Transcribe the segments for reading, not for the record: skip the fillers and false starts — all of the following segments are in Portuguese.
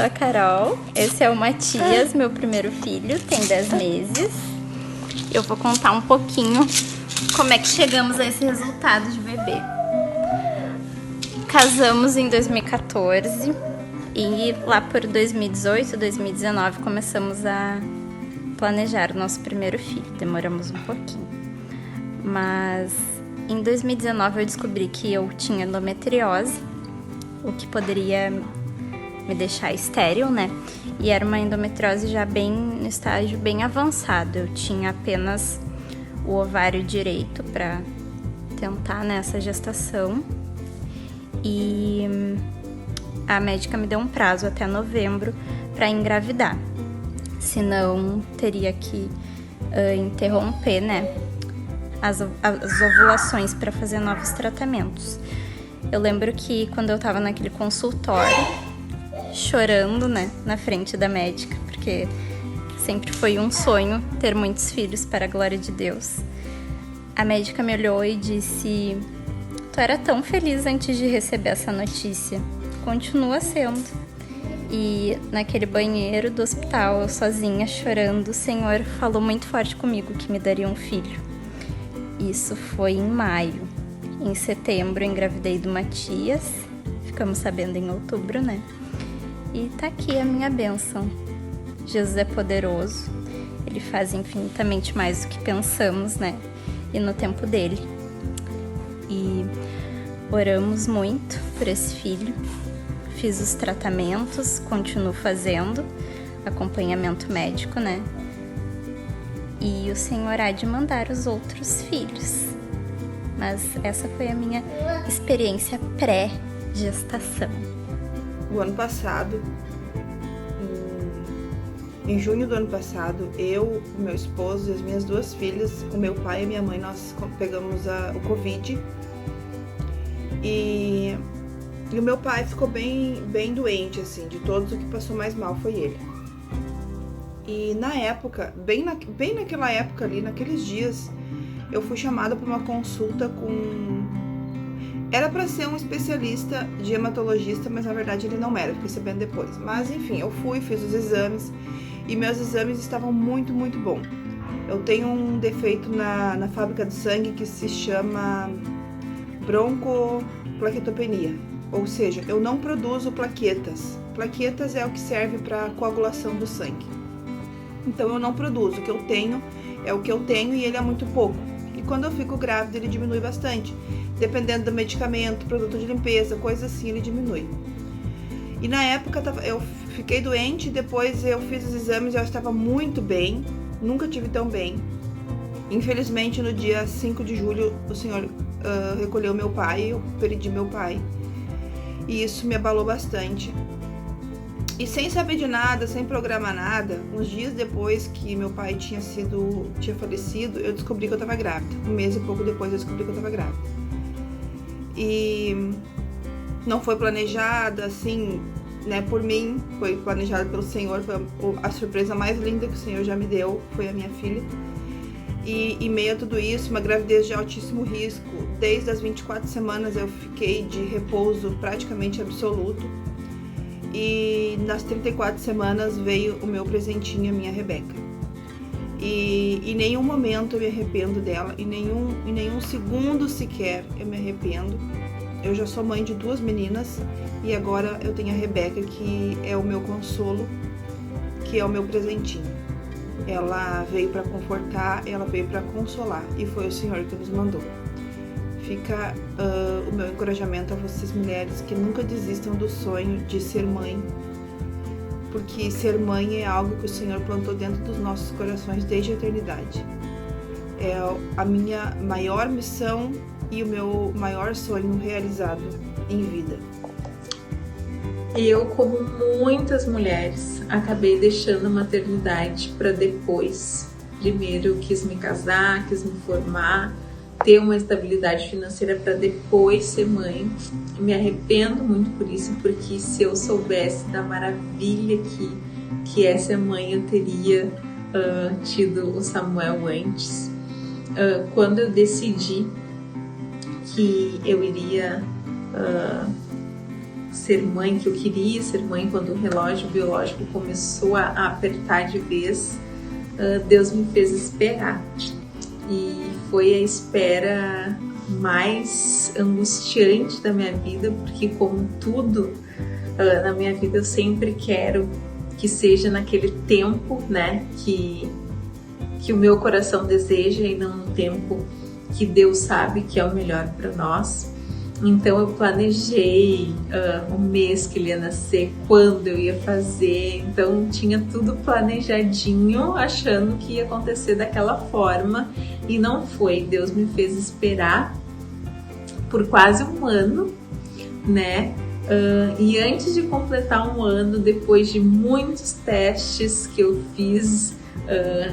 sou a Carol, esse é o Matias, meu primeiro filho, tem 10 meses. Eu vou contar um pouquinho como é que chegamos a esse resultado de bebê. Casamos em 2014 e lá por 2018, 2019 começamos a planejar o nosso primeiro filho. Demoramos um pouquinho, mas em 2019 eu descobri que eu tinha endometriose, o que poderia me deixar estéril, né? E era uma endometriose já bem no estágio bem avançado. Eu tinha apenas o ovário direito para tentar nessa gestação. E a médica me deu um prazo até novembro para engravidar. Senão teria que interromper, né, as ovulações para fazer novos tratamentos. Eu lembro que quando eu tava naquele consultório, chorando, né, na frente da médica, porque sempre foi um sonho ter muitos filhos para a glória de Deus. A médica me olhou e disse: "Tu era tão feliz antes de receber essa notícia, continua sendo." E naquele banheiro do hospital, eu sozinha, chorando, o Senhor falou muito forte comigo que me daria um filho. Isso foi em maio. Em setembro, eu engravidei do Matias. Ficamos sabendo em outubro, né? E tá aqui a minha bênção. Jesus é poderoso. Ele faz infinitamente mais do que pensamos, né? E no tempo dele. E oramos muito por esse filho. Fiz os tratamentos, continuo fazendo acompanhamento médico, né? E o Senhor há de mandar os outros filhos. Mas essa foi a minha experiência pré-gestação. O ano passado, em junho do ano passado, eu, o meu esposo e as minhas duas filhas, o meu pai e a minha mãe, nós pegamos o Covid. E o meu pai ficou bem doente, assim, de todos o que passou mais mal foi ele. E na época, bem naquela época ali, naqueles dias, eu fui chamada para uma consulta com... Era para ser um especialista de hematologista, mas na verdade ele não era, fiquei sabendo depois. Mas enfim, eu fui, fiz os exames e meus exames estavam muito bom. Eu tenho um defeito na fábrica de sangue que se chama broncoplaquetopenia, ou seja, eu não produzo plaquetas. Plaquetas é o que serve para coagulação do sangue. Então eu não produzo, o que eu tenho é o que eu tenho e ele é muito pouco. E quando eu fico grávida ele diminui bastante. Dependendo do medicamento, produto de limpeza, coisa assim, ele diminui. E na época eu fiquei doente, depois eu fiz os exames e eu estava muito bem. Nunca tive tão bem. Infelizmente no dia 5 de julho o Senhor recolheu meu pai, eu perdi meu pai. E isso me abalou bastante. E sem saber de nada, sem programar nada, uns dias depois que meu pai tinha falecido, eu descobri que eu estava grávida. Um mês e pouco depois eu descobri que eu estava grávida. E não foi planejada, assim, né, por mim, foi planejada pelo Senhor. Foi a surpresa mais linda que o Senhor já me deu, foi a minha filha. E em meio a tudo isso, uma gravidez de altíssimo risco, desde as 24 semanas eu fiquei de repouso praticamente absoluto. E nas 34 semanas veio o meu presentinho, a minha Rebeca. E em nenhum momento eu me arrependo dela, em nenhum segundo sequer eu me arrependo. Eu já sou mãe de 2 meninas e agora eu tenho a Rebeca, que é o meu consolo, que é o meu presentinho. Ela veio para confortar, ela veio para consolar e foi o Senhor que nos mandou. Fica o meu encorajamento a vocês, mulheres, que nunca desistam do sonho de ser mãe, porque ser mãe é algo que o Senhor plantou dentro dos nossos corações desde a eternidade. É a minha maior missão e o meu maior sonho realizado em vida. Eu, como muitas mulheres, acabei deixando a maternidade para depois. Primeiro eu quis me casar, quis me formar, ter uma estabilidade financeira para depois ser mãe. Me arrependo muito por isso, porque se eu soubesse da maravilha que é ser mãe, eu teria tido o Samuel antes. Quando eu decidi que eu iria ser mãe, que eu queria ser mãe, quando o relógio biológico começou a apertar de vez, Deus me fez esperar. E foi a espera mais angustiante da minha vida, porque como tudo na minha vida eu sempre quero que seja naquele tempo, né, que o meu coração deseja e não no tempo que Deus sabe que é o melhor para nós. Então eu planejei o mês que ele ia nascer, quando eu ia fazer, então tinha tudo planejadinho, achando que ia acontecer daquela forma, e não foi. Deus me fez esperar por quase um ano, né? E antes de completar um ano, depois de muitos testes que eu fiz,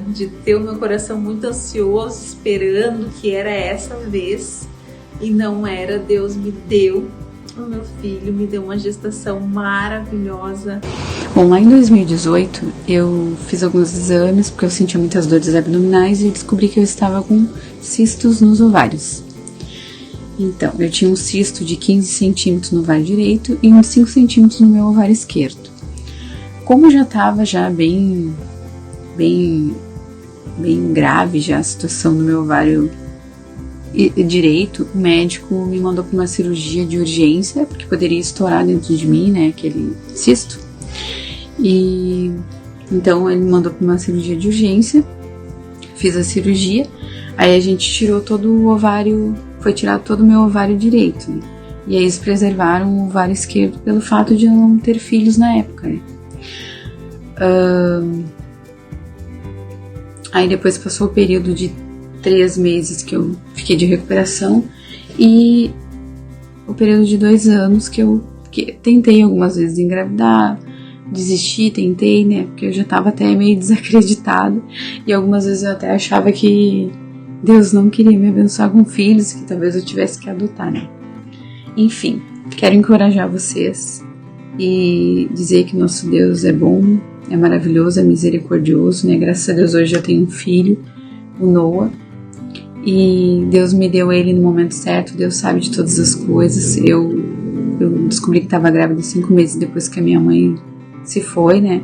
de ter o meu coração muito ansioso, esperando que era essa vez, e não era, Deus me deu o meu filho, me deu uma gestação maravilhosa. Bom, lá em 2018 eu fiz alguns exames porque eu sentia muitas dores abdominais e descobri que eu estava com cistos nos ovários. Então, eu tinha um cisto de 15 centímetros no ovário direito e um de 5 centímetros no meu ovário esquerdo. Como já estava bem grave já a situação no meu ovário direito, o médico me mandou para uma cirurgia de urgência, porque poderia estourar dentro de mim, né, aquele cisto. E então ele me mandou para uma cirurgia de urgência, fiz a cirurgia, aí a gente tirou todo o ovário, foi tirado todo o meu ovário direito, né? E aí eles preservaram o ovário esquerdo pelo fato de eu não ter filhos na época, né? Aí depois passou o período de 3 meses que eu fiquei de recuperação e o período de 2 anos que eu tentei algumas vezes engravidar, desisti, tentei, né, porque eu já estava até meio desacreditada e algumas vezes eu até achava que Deus não queria me abençoar com filhos, que talvez eu tivesse que adotar, né. Enfim, quero encorajar vocês e dizer que nosso Deus é bom, é maravilhoso, é misericordioso, né, graças a Deus hoje eu tenho um filho, o Noah, e Deus me deu ele no momento certo, Deus sabe de todas as coisas. Eu descobri que estava grávida 5 meses depois que a minha mãe se foi, né?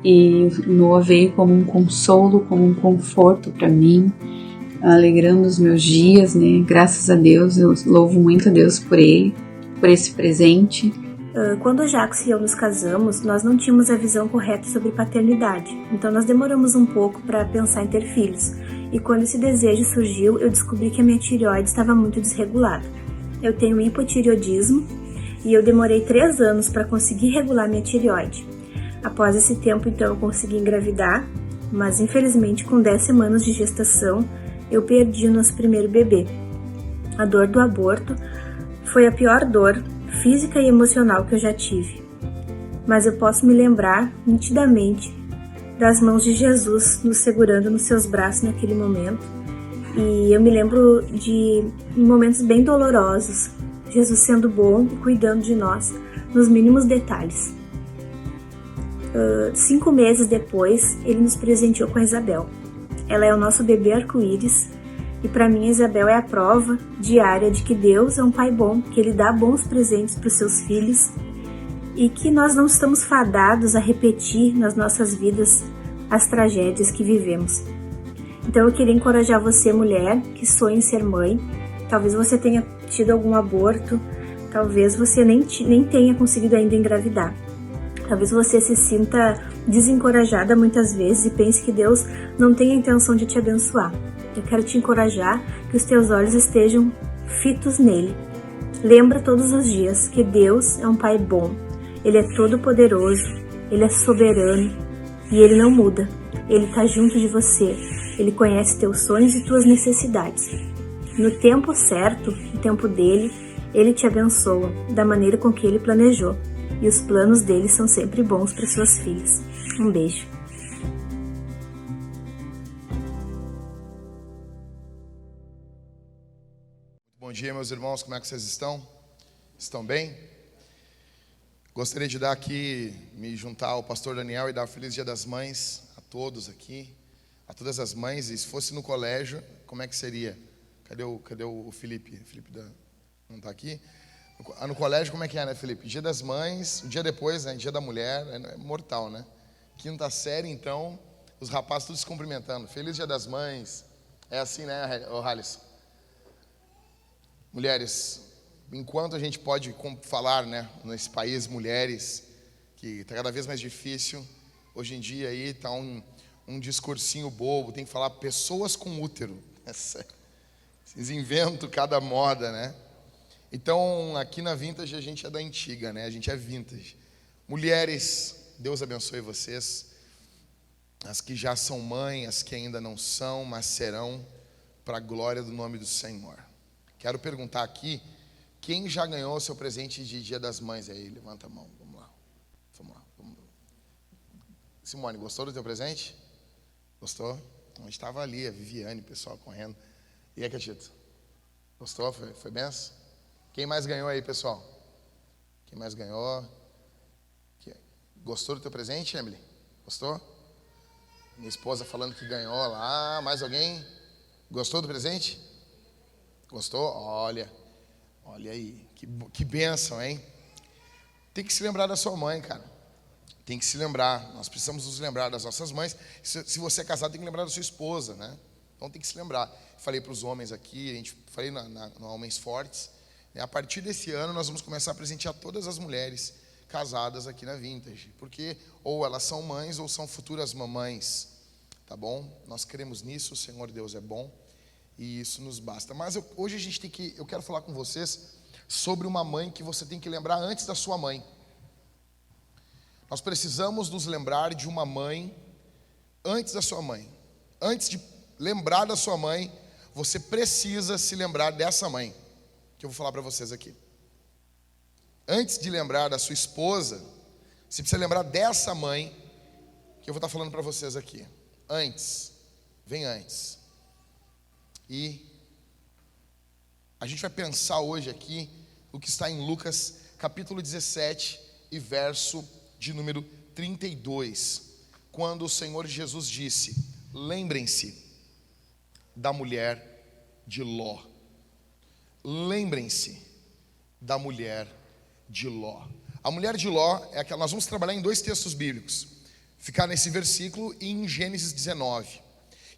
E o Noah veio como um consolo, como um conforto para mim, alegrando os meus dias, né? Graças a Deus, eu louvo muito a Deus por ele, por esse presente. Quando o Jacques e eu nos casamos, nós não tínhamos a visão correta sobre paternidade, então nós demoramos um pouco para pensar em ter filhos. E quando esse desejo surgiu, eu descobri que a minha tireoide estava muito desregulada. Eu tenho hipotireoidismo e eu demorei 3 anos para conseguir regular minha tireoide. Após esse tempo, então, eu consegui engravidar, mas infelizmente com 10 semanas de gestação, eu perdi o nosso primeiro bebê. A dor do aborto foi a pior dor física e emocional que eu já tive. Mas eu posso me lembrar nitidamente das mãos de Jesus nos segurando nos seus braços naquele momento. E eu me lembro de momentos bem dolorosos, Jesus sendo bom e cuidando de nós nos mínimos detalhes. 5 meses depois, ele nos presenteou com a Isabel. Ela é o nosso bebê arco-íris e para mim a Isabel é a prova diária de que Deus é um pai bom, que ele dá bons presentes para os seus filhos e que nós não estamos fadados a repetir nas nossas vidas as tragédias que vivemos. Então eu queria encorajar você, mulher, que sonha em ser mãe. Talvez você tenha tido algum aborto, talvez você nem tenha conseguido ainda engravidar. Talvez você se sinta desencorajada muitas vezes e pense que Deus não tem a intenção de te abençoar. Eu quero te encorajar que os teus olhos estejam fitos nele. Lembra todos os dias que Deus é um Pai bom. Ele é todo poderoso, Ele é soberano e Ele não muda. Ele está junto de você. Ele conhece teus sonhos e tuas necessidades. No tempo certo, no tempo dele, Ele te abençoa da maneira com que Ele planejou. E os planos dele são sempre bons para suas filhas. Um beijo. Bom dia, meus irmãos, como é que vocês estão? Estão bem? Gostaria de dar aqui, me juntar ao pastor Daniel e dar um feliz Dia das Mães a todos aqui, a todas as mães. E se fosse no colégio, como é que seria? Cadê o Felipe? Felipe não está aqui? No colégio, como é que é, né, Felipe? Dia das Mães, o dia depois, né? Dia da Mulher, é mortal, né? Quinta série, então, os rapazes todos se cumprimentando. Feliz Dia das Mães. É assim, né, Halisson? Mulheres, enquanto a gente pode falar, né, nesse país, mulheres, que está cada vez mais difícil, hoje em dia aí está um discursinho bobo, tem que falar pessoas com útero. Vocês inventam cada moda, né? Então, aqui na Vintage a gente é da antiga, né? A gente é vintage. Mulheres, Deus abençoe vocês. As que já são mães, as que ainda não são, mas serão, para a glória do nome do Senhor. Quero perguntar aqui, quem já ganhou o seu presente de Dia das Mães aí? Levanta a mão, vamos lá. Simone, gostou do teu presente? Gostou? A gente estava ali, a Viviane, o pessoal correndo. E aí, Catito? Gostou? Foi benção? Quem mais ganhou aí, pessoal? Quem mais ganhou? Gostou do teu presente, Emily? Gostou? Minha esposa falando que ganhou lá. Mais alguém? Gostou do presente? Gostou? Olha aí. Que bênção, hein? Tem que se lembrar da sua mãe, cara. Tem que se lembrar. Nós precisamos nos lembrar das nossas mães. Se você é casado, tem que lembrar da sua esposa, né? Então tem que se lembrar. Falei para os homens aqui, falei no Homens Fortes. A partir desse ano nós vamos começar a presentear todas as mulheres casadas aqui na Vintage, porque ou elas são mães ou são futuras mamães, tá bom? Nós cremos nisso, o Senhor Deus é bom e isso nos basta. Mas hoje eu quero falar com vocês sobre uma mãe que você tem que lembrar antes da sua mãe. Nós precisamos nos lembrar de uma mãe antes da sua mãe. Antes de lembrar da sua mãe, você precisa se lembrar dessa mãe que eu vou falar para vocês aqui. Antes de lembrar da sua esposa, você precisa lembrar dessa mãe que eu vou estar falando para vocês aqui. Antes, vem antes. E a gente vai pensar hoje aqui o que está em Lucas capítulo 17 e verso de número 32, quando o Senhor Jesus disse: lembrem-se da mulher de Ló. Lembrem-se da mulher de Ló. A mulher de Ló é aquela. Nós vamos trabalhar em 2 textos bíblicos, ficar nesse versículo e em Gênesis 19.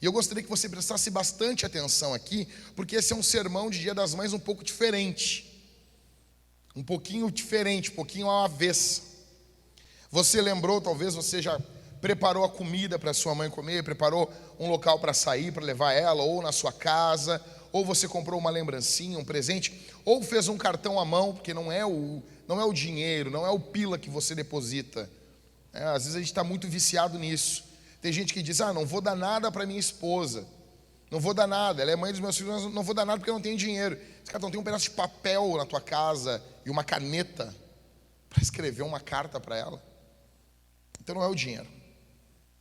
E eu gostaria que você prestasse bastante atenção aqui, porque esse é um sermão de Dia das Mães um pouco diferente, um pouquinho ao avesso. Você lembrou, talvez você já preparou a comida para sua mãe comer, preparou um local para sair, para levar ela, ou na sua casa, ou você comprou uma lembrancinha, um presente, ou fez um cartão à mão, porque não é o dinheiro, não é o pila que você deposita. Às vezes a gente está muito viciado nisso. Tem gente que diz: não vou dar nada para minha esposa, não vou dar nada, ela é mãe dos meus filhos, mas não vou dar nada porque eu não tenho dinheiro. Esse cara não tem um pedaço de papel na tua casa e uma caneta para escrever uma carta para ela. Então não é o dinheiro.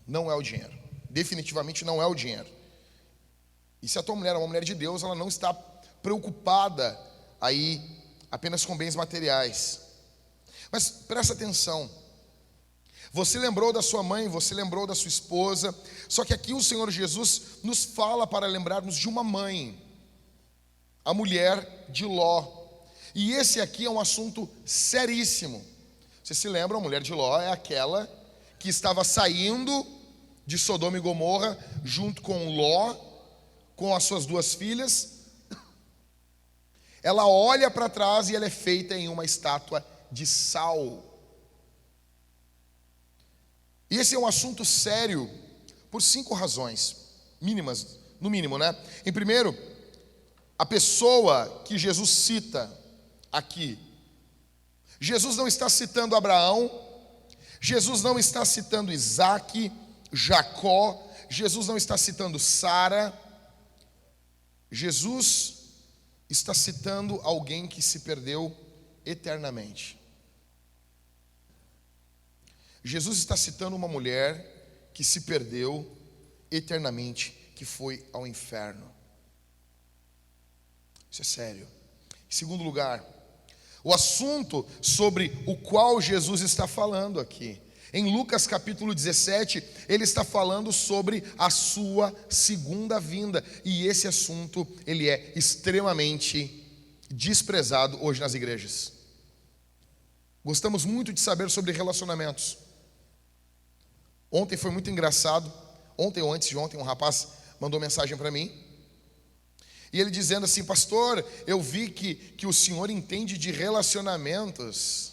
Não é o dinheiro. Definitivamente não é o dinheiro. E se a tua mulher é uma mulher de Deus, ela não está preocupada aí apenas com bens materiais. Mas presta atenção. Você lembrou da sua mãe, você lembrou da sua esposa, só que aqui o Senhor Jesus nos fala para lembrarmos de uma mãe, a mulher de Ló. E esse aqui é um assunto seríssimo. Você se lembra, a mulher de Ló é aquela que estava saindo de Sodoma e Gomorra junto com Ló, com as suas 2 filhas. Ela olha para trás e ela é feita em uma estátua de sal. E esse é um assunto sério por 5 razões mínimas, no mínimo, né? Em primeiro, a pessoa que Jesus cita aqui. Jesus não está citando Abraão, Jesus não está citando Isaac, Jacó, Jesus não está citando Sara. Jesus está citando alguém que se perdeu eternamente. Jesus está citando uma mulher que se perdeu eternamente, que foi ao inferno. Isso é sério. Em segundo lugar, o assunto sobre o qual Jesus está falando aqui. Em Lucas capítulo 17, ele está falando sobre a sua segunda vinda. E esse assunto, ele é extremamente desprezado hoje nas igrejas. Gostamos muito de saber sobre relacionamentos. Ontem foi muito engraçado. Ontem ou antes de ontem, um rapaz mandou mensagem para mim. E ele dizendo assim: pastor, eu vi que o senhor entende de relacionamentos.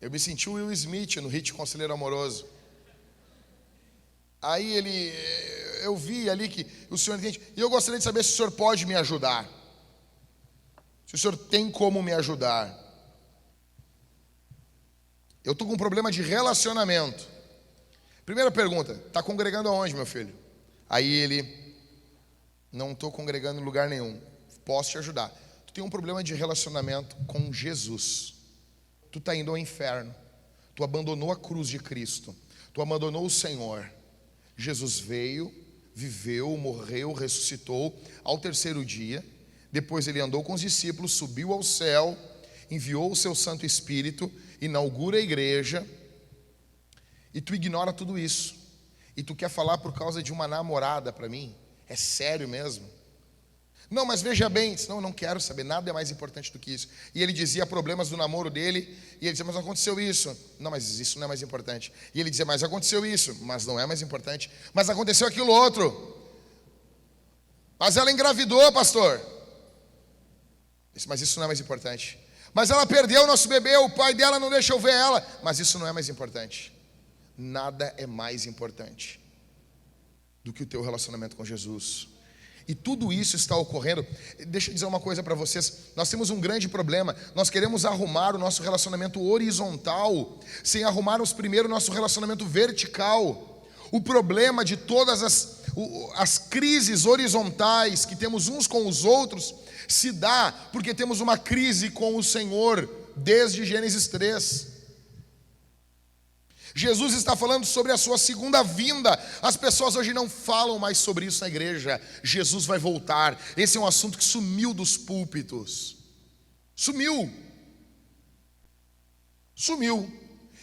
Eu me senti o Will Smith no hit Conselheiro Amoroso. Aí eu vi ali que o senhor entende. E eu gostaria de saber se o senhor pode me ajudar. Se o senhor tem como me ajudar. Eu estou com um problema de relacionamento. Primeira pergunta: está congregando aonde, meu filho? Aí ele: não estou congregando em lugar nenhum. Posso te ajudar. Tu tem um problema de relacionamento com Jesus. Tu está indo ao inferno. Tu abandonou a cruz de Cristo. Tu abandonou o Senhor. Jesus veio, viveu, morreu, ressuscitou ao terceiro dia. Depois ele andou com os discípulos, subiu ao céu, enviou o seu Santo Espírito, inaugura a igreja. E tu ignora tudo isso. E tu quer falar por causa de uma namorada para mim? É sério mesmo? Não, mas veja bem. Não, não quero saber, nada é mais importante do que isso. E ele dizia problemas do namoro dele. E ele dizia: mas aconteceu isso. Não, mas isso não é mais importante. E ele dizia: mas aconteceu isso. Mas não é mais importante. Mas aconteceu aquilo outro. Mas ela engravidou, pastor. Mas isso não é mais importante. Mas ela perdeu o nosso bebê, o pai dela não deixa eu ver ela. Mas isso não é mais importante. Nada é mais importante do que o teu relacionamento com Jesus. E tudo isso está ocorrendo. Deixa eu dizer uma coisa para vocês. Nós temos um grande problema. Nós queremos arrumar o nosso relacionamento horizontal sem arrumarmos primeiro o nosso relacionamento vertical. O problema de todas as crises horizontais que temos uns com os outros se dá porque temos uma crise com o Senhor desde Gênesis 3. Jesus está falando sobre a sua segunda vinda. As pessoas hoje não falam mais sobre isso na igreja. Jesus vai voltar. Esse é um assunto que sumiu dos púlpitos. Sumiu.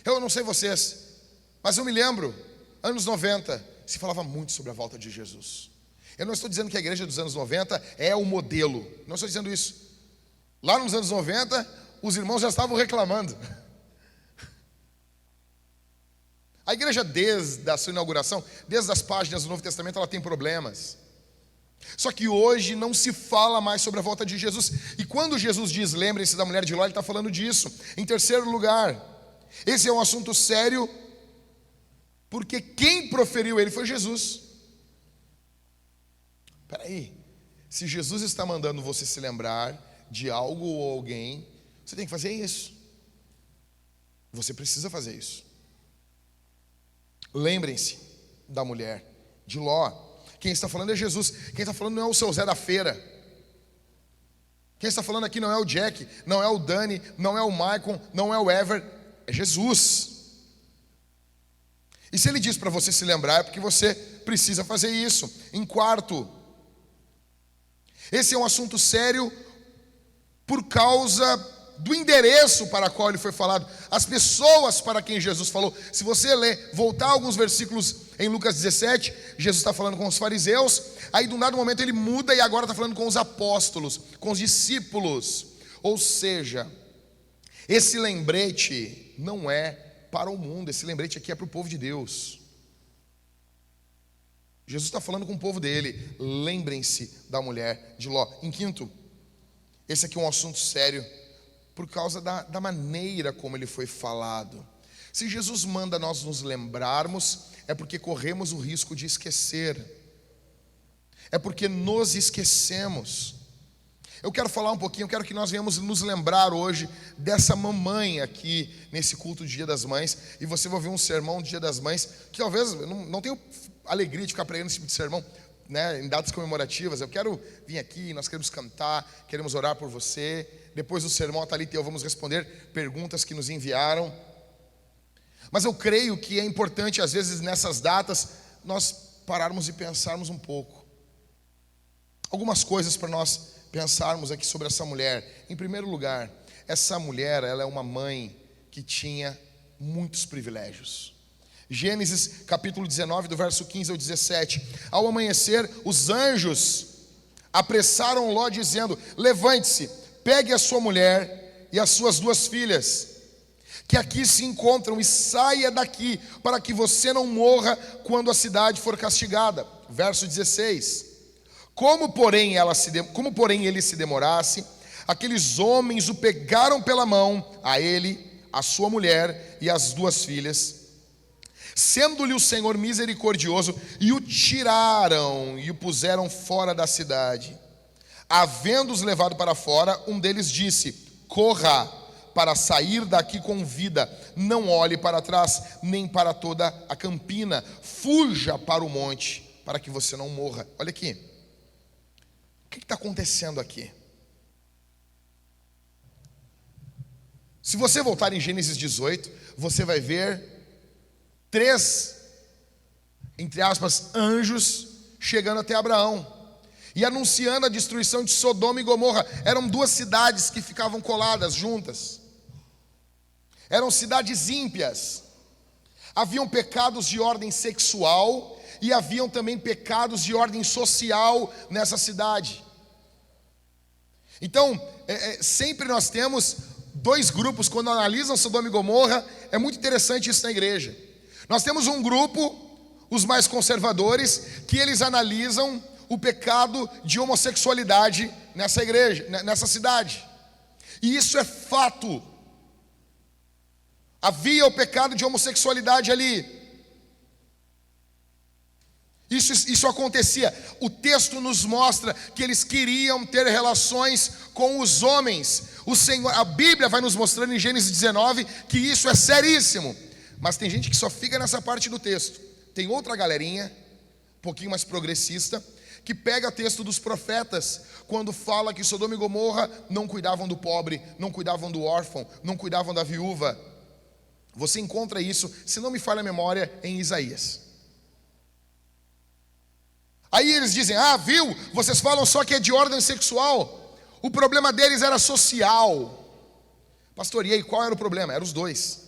Eu não sei vocês, mas eu me lembro, anos 90, se falava muito sobre a volta de Jesus. Eu não estou dizendo que a igreja dos anos 90 é o modelo. Não estou dizendo isso. Lá nos anos 90, os irmãos já estavam reclamando. A igreja, desde a sua inauguração, desde as páginas do Novo Testamento, ela tem problemas. Só que hoje não se fala mais sobre a volta de Jesus. E quando Jesus diz, lembrem-se da mulher de Ló, ele está falando disso. Em terceiro lugar, esse é um assunto sério, porque quem proferiu ele foi Jesus. Espera aí, se Jesus está mandando você se lembrar de algo ou alguém, você tem que fazer isso. Você precisa fazer isso. Lembrem-se da mulher de Ló. Quem está falando é Jesus. Quem está falando não é o seu Zé da feira. Quem está falando aqui não é o Jack, não é o Dani, não é o Maicon, não é o Ever. É Jesus. E se ele diz para você se lembrar, é porque você precisa fazer isso. Em quarto, esse é um assunto sério por causa do endereço para qual ele foi falado, as pessoas para quem Jesus falou. Se você ler, voltar alguns versículos em Lucas 17, Jesus está falando com os fariseus, aí de um dado momento ele muda e agora está falando com os apóstolos, com os discípulos. Ou seja, esse lembrete não é para o mundo, esse lembrete aqui é para o povo de Deus. Jesus está falando com o povo dele. Lembrem-se da mulher de Ló. Em quinto, esse aqui é um assunto sério por causa da maneira como ele foi falado. Se Jesus manda nós nos lembrarmos, é porque corremos o risco de esquecer. É porque nos esquecemos. Eu quero falar um pouquinho, eu quero que nós venhamos nos lembrar hoje dessa mamãe aqui nesse culto do Dia das Mães. E você vai ouvir um sermão do Dia das Mães, que talvez eu não tenho alegria de ficar pregando esse tipo de sermão, né, em datas comemorativas. Eu quero vir aqui, nós queremos cantar, queremos orar por você. Depois do sermão, a Thalita e eu vamos responder perguntas que nos enviaram. Mas eu creio que é importante, às vezes, nessas datas, nós pararmos e pensarmos um pouco. Algumas coisas para nós pensarmos aqui sobre essa mulher. Em primeiro lugar, essa mulher, ela é uma mãe que tinha muitos privilégios. Gênesis capítulo 19, do verso 15 ao 17. Ao amanhecer, os anjos apressaram Ló dizendo: levante-se, pegue a sua mulher e as suas 2 filhas, que aqui se encontram, e saia daqui, para que você não morra quando a cidade for castigada. Verso 16. Como porém ele se demorasse, aqueles homens o pegaram pela mão, a ele, a sua mulher e as 2 filhas, sendo-lhe o Senhor misericordioso, e o tiraram e o puseram fora da cidade. Havendo-os levado para fora, um deles disse: corra para sair daqui com vida, não olhe para trás, nem para toda a campina, fuja para o monte, para que você não morra. Olha aqui, o que está acontecendo aqui? Se você voltar em Gênesis 18, você vai ver 3, entre aspas, anjos chegando até Abraão e anunciando a destruição de Sodoma e Gomorra. Eram 2 cidades que ficavam coladas juntas. Eram cidades ímpias. Haviam pecados de ordem sexual e haviam também pecados de ordem social nessa cidade. Então, sempre nós temos 2 grupos quando analisam Sodoma e Gomorra. É muito interessante isso na igreja. Nós temos um grupo, os mais conservadores, que eles analisam o pecado de homossexualidade nessa igreja, nessa cidade. E isso é fato. Havia o pecado de homossexualidade ali. Isso acontecia. O texto nos mostra que eles queriam ter relações com os homens. A Bíblia vai nos mostrando em Gênesis 19 que isso é seríssimo. Mas tem gente que só fica nessa parte do texto. Tem outra galerinha, um pouquinho mais progressista, que pega o texto dos profetas, quando fala que Sodoma e Gomorra não cuidavam do pobre, não cuidavam do órfão, não cuidavam da viúva. Você encontra isso, se não me falha a memória, em Isaías. Aí eles dizem: viu, vocês falam só que é de ordem sexual. O problema deles era social. Pastor, e aí qual era o problema? Eram os 2.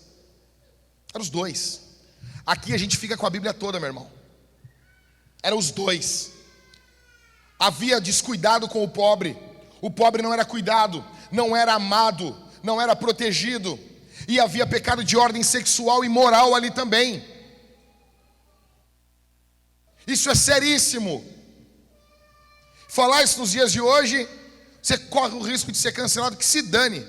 Eram os 2. Aqui a gente fica com a Bíblia toda, meu irmão. Eram os 2. Havia descuidado com o pobre. O pobre não era cuidado, não era amado, não era protegido. E havia pecado de ordem sexual e moral ali também. Isso é seríssimo. Falar isso nos dias de hoje, você corre o risco de ser cancelado, que se dane.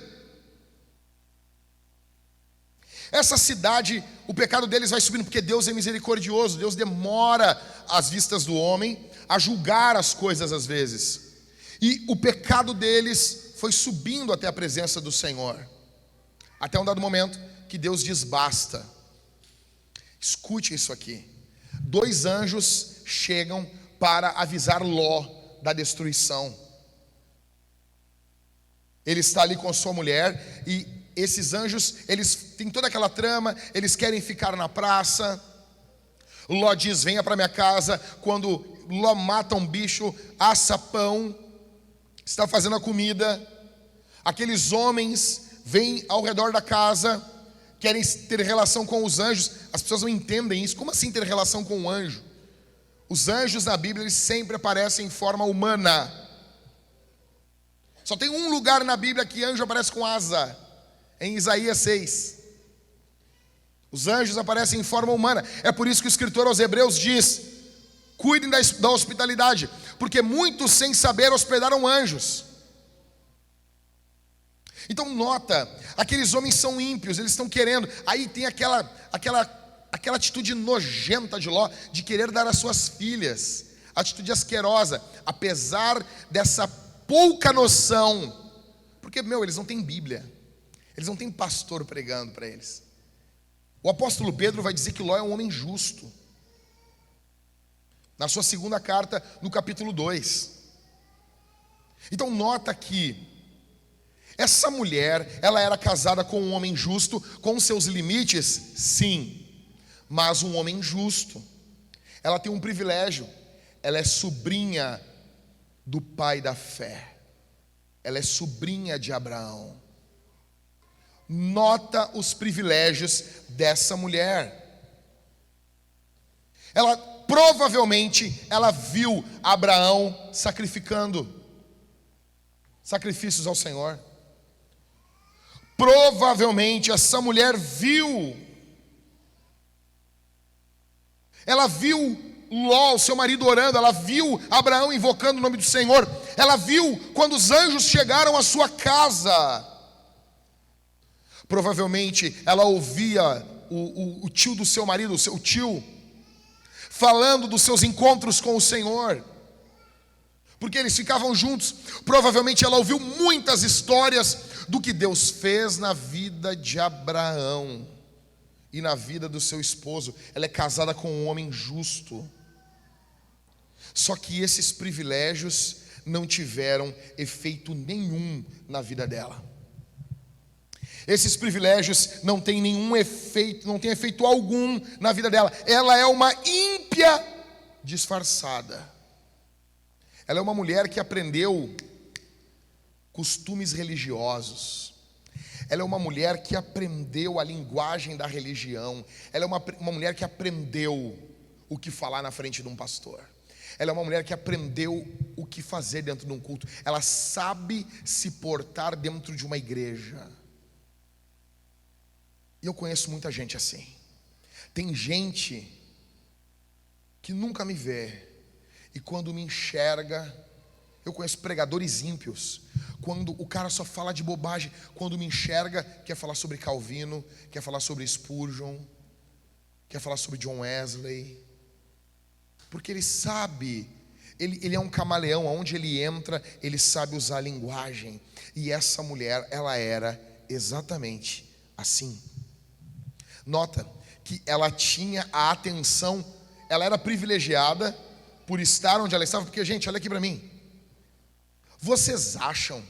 Essa cidade, o pecado deles vai subindo, porque Deus é misericordioso. Deus demora às vistas do homem a julgar as coisas às vezes. E o pecado deles foi subindo até a presença do Senhor. Até um dado momento que Deus diz basta. Escute isso aqui. 2 anjos chegam para avisar Ló da destruição. Ele está ali com sua mulher e esses anjos, eles têm toda aquela trama, eles querem ficar na praça. Ló diz: venha para minha casa. Quando Ló mata um bicho, assa pão, está fazendo a comida, aqueles homens vêm ao redor da casa, querem ter relação com os anjos. As pessoas não entendem isso. Como assim ter relação com um anjo? Os anjos na Bíblia, eles sempre aparecem em forma humana. Só tem um lugar na Bíblia que anjo aparece com asa, em Isaías 6. Os anjos aparecem em forma humana. É por isso que o escritor aos Hebreus diz: cuidem da hospitalidade, porque muitos sem saber hospedaram anjos. Então nota, aqueles homens são ímpios, eles estão querendo. Aí tem aquela atitude nojenta de Ló, de querer dar as suas filhas, atitude asquerosa, apesar dessa pouca noção, porque eles não têm Bíblia, eles não têm pastor pregando para eles. O apóstolo Pedro vai dizer que Ló é um homem justo, na sua 2ª carta, no capítulo 2. Então nota que essa mulher, ela era casada com um homem justo, com seus limites, sim, mas um homem justo. Ela tem um privilégio, ela é sobrinha do pai da fé, ela é sobrinha de Abraão. Nota os privilégios dessa mulher. Ela provavelmente viu Abraão sacrificando. sacrifícios ao Senhor. Provavelmente essa mulher ela viu Ló, seu marido, orando, ela viu Abraão invocando o nome do Senhor, ela viu quando os anjos chegaram à sua casa. Provavelmente ela ouvia o tio do seu marido, o seu tio, falando dos seus encontros com o Senhor, porque eles ficavam juntos. Provavelmente ela ouviu muitas histórias do que Deus fez na vida de Abraão e na vida do seu esposo. Ela é casada com um homem justo. Só que esses privilégios não tiveram efeito nenhum na vida dela. Esses privilégios não têm nenhum efeito, não tem efeito algum na vida dela. Ela é uma ímpia disfarçada. Ela é uma mulher que aprendeu costumes religiosos. Ela é uma mulher que aprendeu a linguagem da religião. Ela é uma mulher que aprendeu o que falar na frente de um pastor. Ela é uma mulher que aprendeu o que fazer dentro de um culto. Ela sabe se portar dentro de uma igreja. E eu conheço muita gente assim. Tem gente que nunca me vê, e quando me enxerga, eu conheço pregadores ímpios, quando o cara só fala de bobagem, quando me enxerga, quer falar sobre Calvino, quer falar sobre Spurgeon, quer falar sobre John Wesley, porque ele sabe, ele é um camaleão, aonde ele entra, ele sabe usar a linguagem. E essa mulher, ela era exatamente assim. Nota que ela tinha a atenção, ela era privilegiada por estar onde ela estava, porque, gente, olha aqui para mim. Vocês acham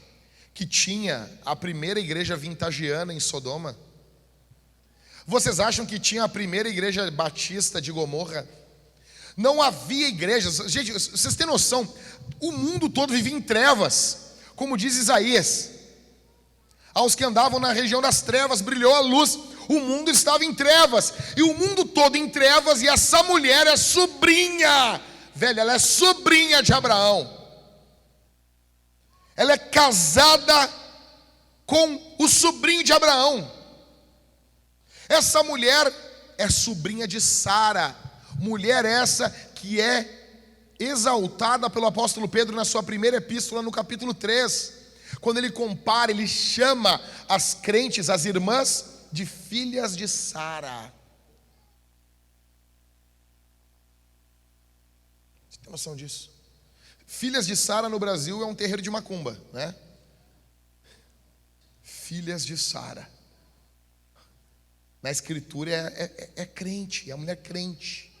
que tinha a primeira igreja vintagiana em Sodoma? Vocês acham que tinha a primeira igreja batista de Gomorra? Não havia igrejas. Gente, vocês têm noção, o mundo todo vivia em trevas, como diz Isaías. Aos que andavam na região das trevas brilhou a luz. O mundo estava em trevas, e o mundo todo em trevas, e essa mulher é sobrinha, velho, ela é sobrinha de Abraão. Ela é casada com o sobrinho de Abraão. Essa mulher é sobrinha de Sara, mulher essa que é exaltada pelo apóstolo Pedro na sua primeira epístola, no capítulo 3, quando ele compara, ele chama as crentes, as irmãs, de filhas de Sara. Você tem noção disso? Filhas de Sara no Brasil é um terreiro de macumba, né? Filhas de Sara. Na escritura é crente, é a mulher crente.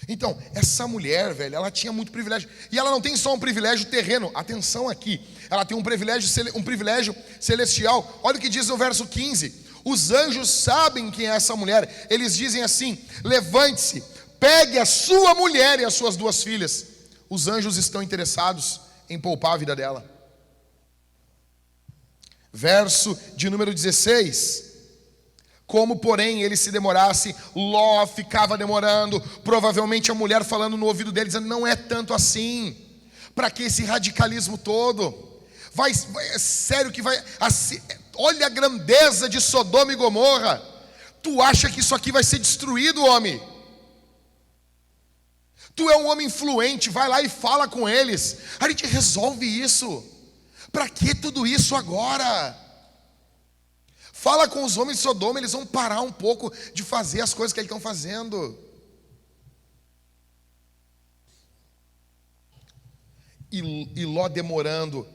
Então, essa mulher, velho, ela tinha muito privilégio. E ela não tem só um privilégio terreno. Atenção aqui. Ela tem um privilégio celestial. Olha o que diz no verso 15. Os anjos sabem quem é essa mulher. Eles dizem assim: levante-se, pegue a sua mulher e as suas 2 filhas. Os anjos estão interessados em poupar a vida dela. Verso de número 16. Como, porém, ele se demorasse, Ló ficava demorando. Provavelmente a mulher falando no ouvido dele, dizendo: não é tanto assim. Para que esse radicalismo todo? É sério que vai... Assim, olha a grandeza de Sodoma e Gomorra. Tu acha que isso aqui vai ser destruído, homem? Tu é um homem influente, vai lá e fala com eles. A gente resolve isso. Para que tudo isso agora? Fala com os homens de Sodoma, eles vão parar um pouco de fazer as coisas que eles estão fazendo. E Ló demorando.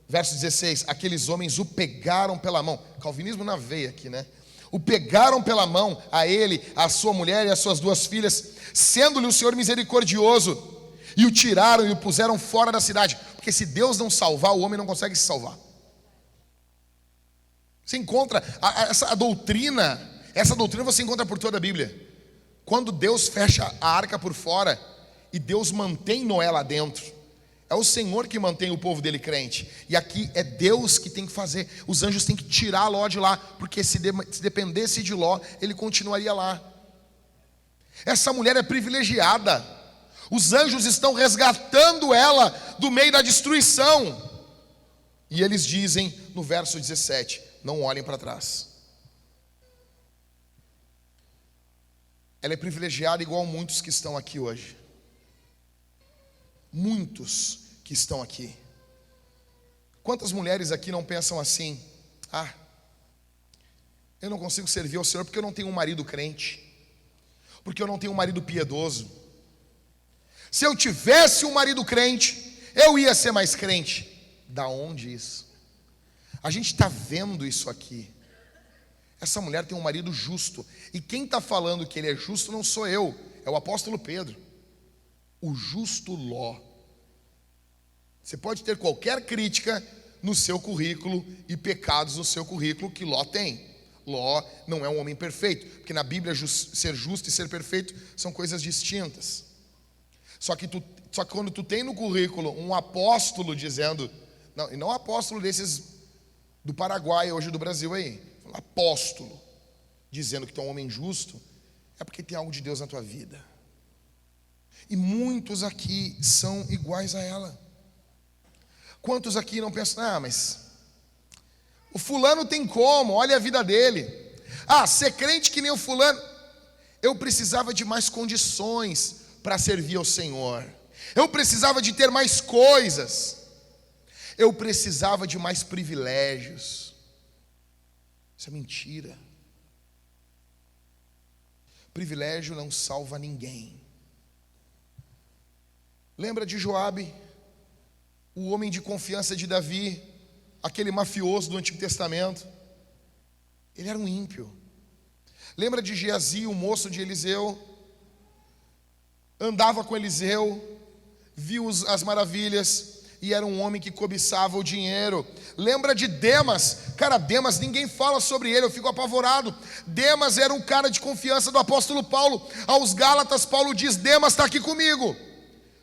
Verso 16, aqueles homens o pegaram pela mão. Calvinismo na veia aqui, né? O pegaram pela mão, a ele, a sua mulher e as suas 2 filhas, sendo-lhe o Senhor misericordioso, e o tiraram e o puseram fora da cidade. Porque se Deus não salvar, o homem não consegue se salvar. Você encontra essa doutrina você encontra por toda a Bíblia. Quando Deus fecha a arca por fora e Deus mantém Noé lá dentro, é o Senhor que mantém o povo dele crente. E aqui é Deus que tem que fazer. Os anjos têm que tirar Ló de lá, porque se dependesse de Ló, ele continuaria lá. Essa mulher é privilegiada. Os anjos estão resgatando ela do meio da destruição. E eles dizem no verso 17: não olhem para trás. Ela é privilegiada igual muitos que estão aqui hoje. Muitos que estão aqui. Quantas mulheres aqui não pensam assim: ah, eu não consigo servir ao Senhor porque eu não tenho um marido crente, porque eu não tenho um marido piedoso. Se eu tivesse um marido crente, eu ia ser mais crente. Da onde isso? A gente está vendo isso aqui. Essa mulher tem um marido justo. E quem está falando que ele é justo não sou eu, é o apóstolo Pedro. O justo Ló. Você pode ter qualquer crítica no seu currículo e pecados no seu currículo que Ló tem. Ló não é um homem perfeito, porque na Bíblia ser justo e ser perfeito são coisas distintas. Só que quando tu tem no currículo um apóstolo dizendo, não, e não apóstolo desses do Paraguai, hoje do Brasil aí, apóstolo dizendo que tu é um homem justo, é porque tem algo de Deus na tua vida. E muitos aqui são iguais a ela. Quantos aqui não pensam, ah, mas o fulano tem como, olha a vida dele. Ah, ser crente que nem o fulano. Eu precisava de mais condições para servir ao Senhor. Eu precisava de ter mais coisas. Eu precisava de mais privilégios. Isso é mentira. Privilégio não salva ninguém. Lembra de Joabe, o homem de confiança de Davi, aquele mafioso do Antigo Testamento? Ele era um ímpio. Lembra de Geazi, o moço de Eliseu? Andava com Eliseu, viu as maravilhas e era um homem que cobiçava o dinheiro. Lembra de Demas? Cara, Demas, ninguém fala sobre ele, eu fico apavorado. Demas era um cara de confiança do apóstolo Paulo. Aos Gálatas, Paulo diz: Demas está aqui comigo.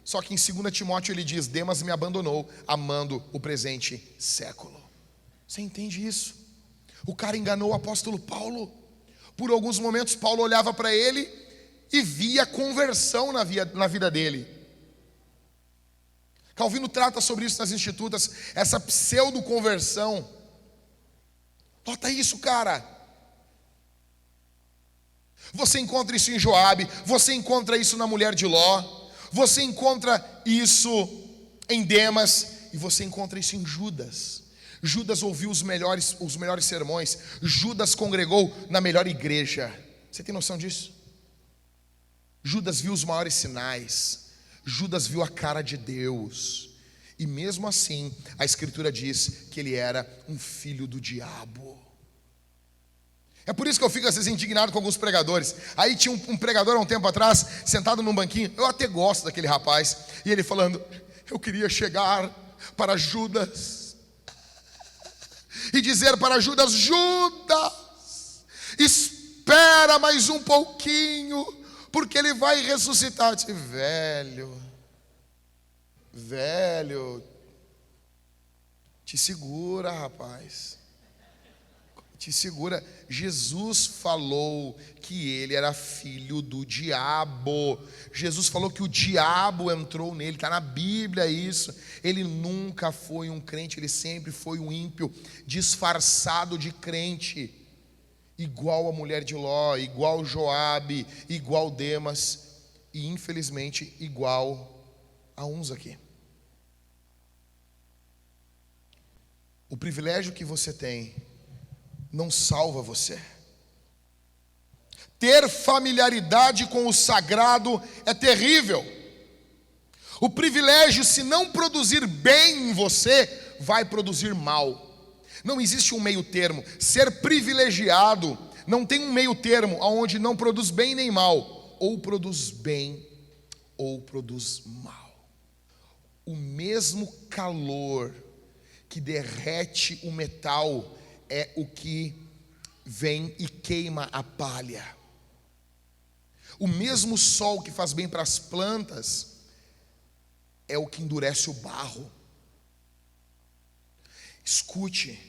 Só que em 2 Timóteo ele diz: Demas me abandonou, amando o presente século. Você entende isso? O cara enganou o apóstolo Paulo. Por alguns momentos Paulo olhava para ele e via conversão na vida dele. Calvino trata sobre isso nas Institutas, essa pseudo-conversão. Nota isso, cara. Você encontra isso em Joabe, você encontra isso na mulher de Ló, você encontra isso em Demas e você encontra isso em Judas. Judas ouviu os melhores sermões. Judas congregou na melhor igreja. Você tem noção disso? Judas viu os maiores sinais. Judas viu a cara de Deus. E mesmo assim, a Escritura diz que ele era um filho do diabo. É por isso que eu fico às vezes indignado com alguns pregadores. Aí tinha um pregador há um tempo atrás, sentado num banquinho. Eu até gosto daquele rapaz. E ele falando: eu queria chegar para Judas e dizer para Judas: Judas, espera mais um pouquinho, porque ele vai ressuscitar. Eu disse: velho, te segura, rapaz. Te segura. Jesus falou que ele era filho do diabo. Jesus falou que o diabo entrou nele. Está na Bíblia isso. Ele nunca foi um crente. Ele sempre foi um ímpio disfarçado de crente, igual a mulher de Ló, igual Joabe, igual Demas e infelizmente igual a uns aqui. O privilégio que você tem não salva você. Ter familiaridade com o sagrado é terrível. O privilégio, se não produzir bem em você, vai produzir mal. Não existe um meio termo. Ser privilegiado não tem um meio termo onde não produz bem nem mal. Ou produz bem ou produz mal. O mesmo calor que derrete o metal é o que vem e queima a palha. O mesmo sol que faz bem para as plantas é o que endurece o barro. Escute,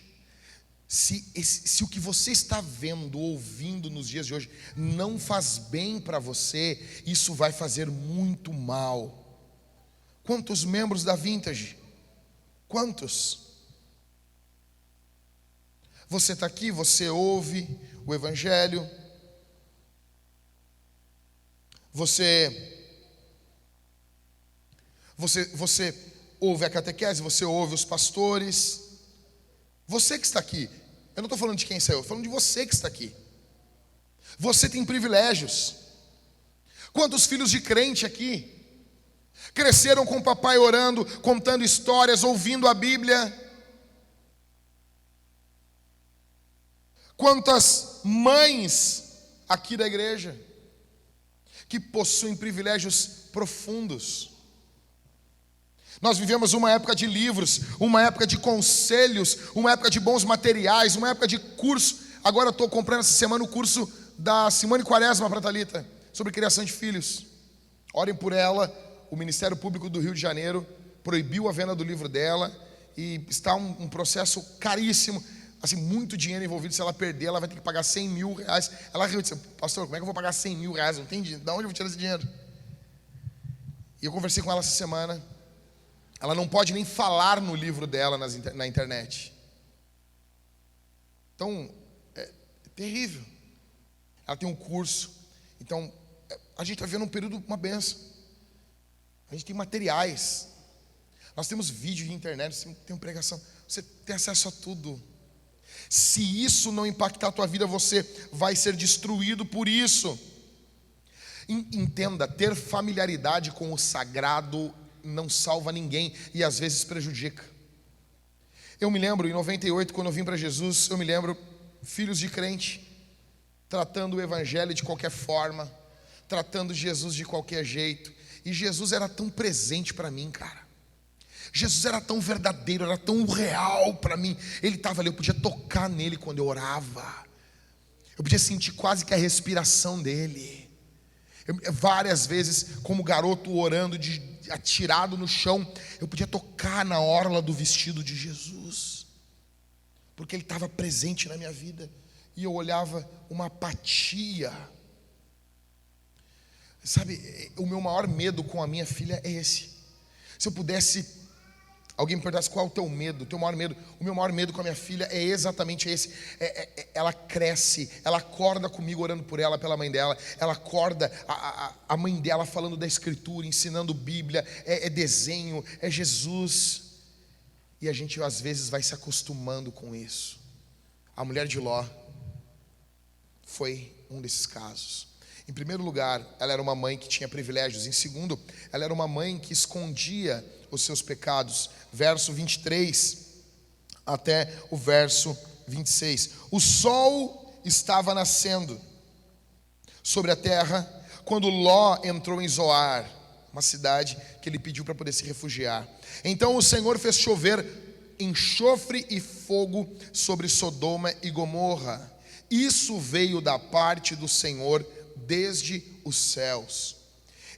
se o que você está vendo, ouvindo nos dias de hoje não faz bem para você, isso vai fazer muito mal. Quantos membros da Vintage? Quantos? Você está aqui, você ouve o Evangelho, você ouve a catequese, você ouve os pastores. Você que está aqui, eu não estou falando de quem saiu, eu estou falando de você que está aqui. Você tem privilégios. Quantos filhos de crente aqui cresceram com o papai orando, contando histórias, ouvindo a Bíblia? Quantas mães aqui da igreja que possuem privilégios profundos? Nós vivemos uma época de livros, uma época de conselhos, uma época de bons materiais, uma época de curso. Agora eu estou comprando essa semana o curso da Simone Quaresma para a Thalita, sobre criação de filhos. Orem por ela. O Ministério Público do Rio de Janeiro proibiu a venda do livro dela e está um processo caríssimo, assim, muito dinheiro envolvido. Se ela perder, ela vai ter que pagar 100 mil reais. Ela riu e disse: pastor, como é que eu vou pagar 100 mil reais? Não tem dinheiro. De onde eu vou tirar esse dinheiro? E eu conversei com ela essa semana. Ela não pode nem falar no livro dela na internet. Então, é terrível. Ela tem um curso. Então, a gente está vivendo um período, uma benção. A gente tem materiais. Nós temos vídeo de internet, você tem pregação. Você tem acesso a tudo. Se isso não impactar a tua vida, você vai ser destruído por isso. Entenda, ter familiaridade com o sagrado não salva ninguém e às vezes prejudica. Eu me lembro, em 98, quando eu vim para Jesus, eu me lembro, filhos de crente, tratando o Evangelho de qualquer forma, tratando Jesus de qualquer jeito. E Jesus era tão presente para mim, cara. Jesus era tão verdadeiro, era tão real para mim. Ele estava ali, eu podia tocar nele quando eu orava. Eu podia sentir quase que a respiração dele. Várias vezes, como garoto orando, atirado no chão, eu podia tocar na orla do vestido de Jesus, porque ele estava presente na minha vida. E eu olhava uma apatia. Sabe, o meu maior medo com a minha filha é esse. Se eu pudesse, alguém me perguntasse qual é o teu medo, o teu maior medo. O meu maior medo com a minha filha é exatamente esse. Ela cresce, ela acorda comigo orando por ela, pela mãe dela. Ela acorda, a mãe dela falando da Escritura, ensinando Bíblia, é desenho, é Jesus. E a gente às vezes vai se acostumando com isso. A mulher de Ló foi um desses casos. Em primeiro lugar, ela era uma mãe que tinha privilégios. Em segundo, ela era uma mãe que escondia os seus pecados. Verso 23 até o verso 26. O sol estava nascendo sobre a terra quando Ló entrou em Zoar, uma cidade que ele pediu para poder se refugiar. Então o Senhor fez chover enxofre e fogo sobre Sodoma e Gomorra. Isso veio da parte do Senhor desde os céus.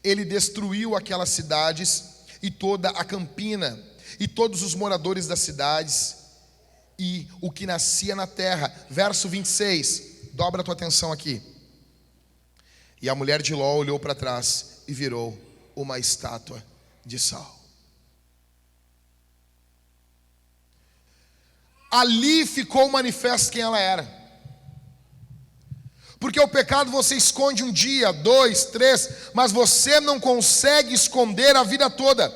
Ele destruiu aquelas cidades e toda a campina e todos os moradores das cidades e o que nascia na terra. Verso 26, dobra a tua atenção aqui. E a mulher de Ló olhou para trás e virou uma estátua de sal. Ali ficou manifesto quem ela era. Porque o pecado você esconde um dia, 2, 3, mas você não consegue esconder a vida toda.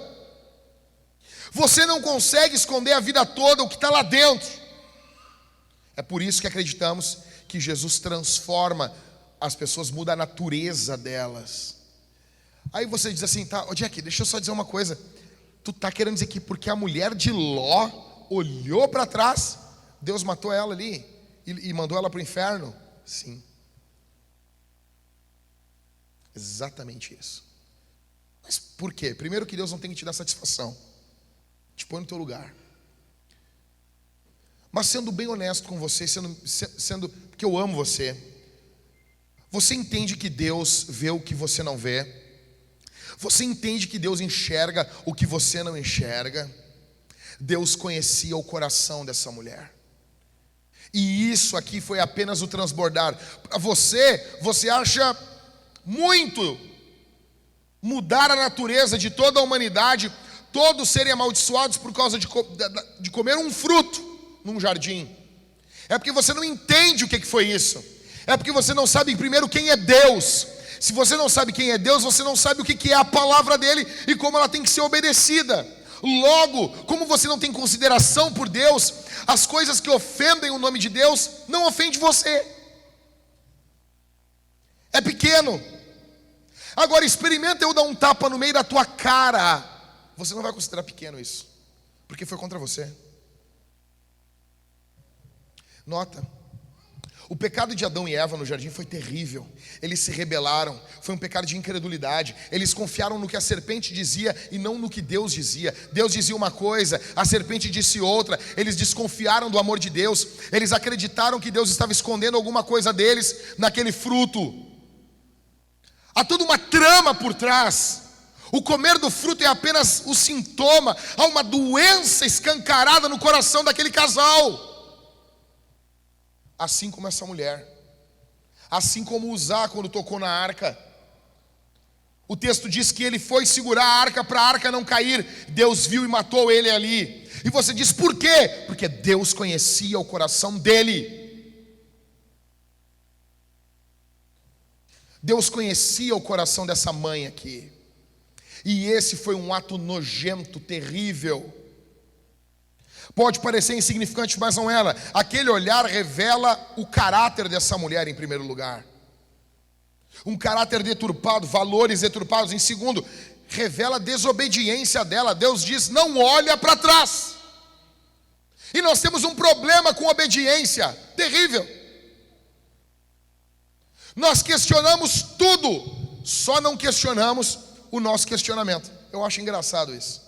Você não consegue esconder a vida toda, o que está lá dentro. É por isso que acreditamos que Jesus transforma as pessoas, muda a natureza delas. Aí você diz assim, tá, Jack, deixa eu só dizer uma coisa. Tu tá querendo dizer que porque a mulher de Ló olhou para trás, Deus matou ela ali e mandou ela para o inferno? Sim. Exatamente isso. Mas por quê? Primeiro que Deus não tem que te dar satisfação. Te põe no teu lugar. Mas sendo bem honesto com você, sendo porque eu amo você, você entende que Deus vê o que você não vê? Você entende que Deus enxerga o que você não enxerga? Deus conhecia o coração dessa mulher. E isso aqui foi apenas o transbordar. Você acha muito mudar a natureza de toda a humanidade, todos serem amaldiçoados por causa de comer um fruto num jardim. É porque você não entende o que foi isso. É porque você não sabe primeiro quem é Deus. Se você não sabe quem é Deus, você não sabe o que é a palavra dele e como ela tem que ser obedecida. Logo, como você não tem consideração por Deus, as coisas que ofendem o nome de Deus não ofendem você. É pequeno. Agora experimenta eu dar um tapa no meio da tua cara. Você não vai considerar pequeno isso, porque foi contra você. Nota, o pecado de Adão e Eva no jardim foi terrível. Eles se rebelaram, foi um pecado de incredulidade. Eles confiaram no que a serpente dizia e não no que Deus dizia. Deus dizia uma coisa, a serpente disse outra. Eles desconfiaram do amor de Deus. Eles acreditaram que Deus estava escondendo alguma coisa deles naquele fruto. Há toda uma trama por trás. O comer do fruto é apenas o sintoma. Há uma doença escancarada no coração daquele casal. Assim como essa mulher, assim como Uzá quando tocou na arca. O texto diz que ele foi segurar a arca para a arca não cair. Deus viu e matou ele ali. E você diz por quê? Porque Deus conhecia o coração dele. Deus conhecia o coração dessa mãe aqui. E esse foi um ato nojento, terrível. Pode parecer insignificante, mas não era. Aquele olhar revela o caráter dessa mulher em primeiro lugar. Um caráter deturpado, valores deturpados. Em segundo, revela a desobediência dela. Deus diz, não olha para trás. E nós temos um problema com obediência terrível. Nós questionamos tudo, só não questionamos o nosso questionamento. Eu acho engraçado isso.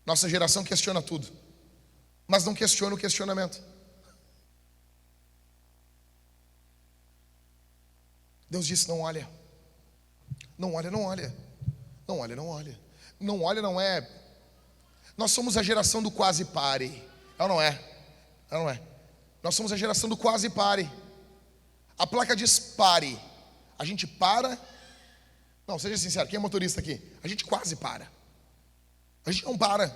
Nossa geração questiona tudo, mas não questiona o questionamento. Deus disse, não olha. Não olha, não olha. Não olha, não olha. Não olha não é. Nós somos a geração do quase pare. É ou não é? É ou não é? Nós somos a geração do quase pare. A placa diz pare. A gente para. Não, seja sincero, quem é motorista aqui? A gente quase para. A gente não para.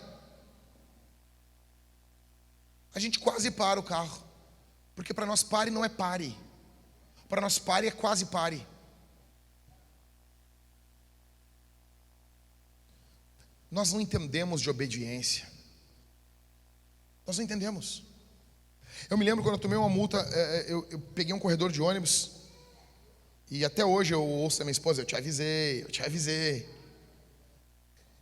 A gente quase para o carro. Porque para nós pare não é pare. Para nós pare é quase pare. Nós não entendemos de obediência. Nós não entendemos. Eu me lembro quando eu tomei uma multa, eu peguei um corredor de ônibus. E até hoje eu ouço da minha esposa, eu te avisei.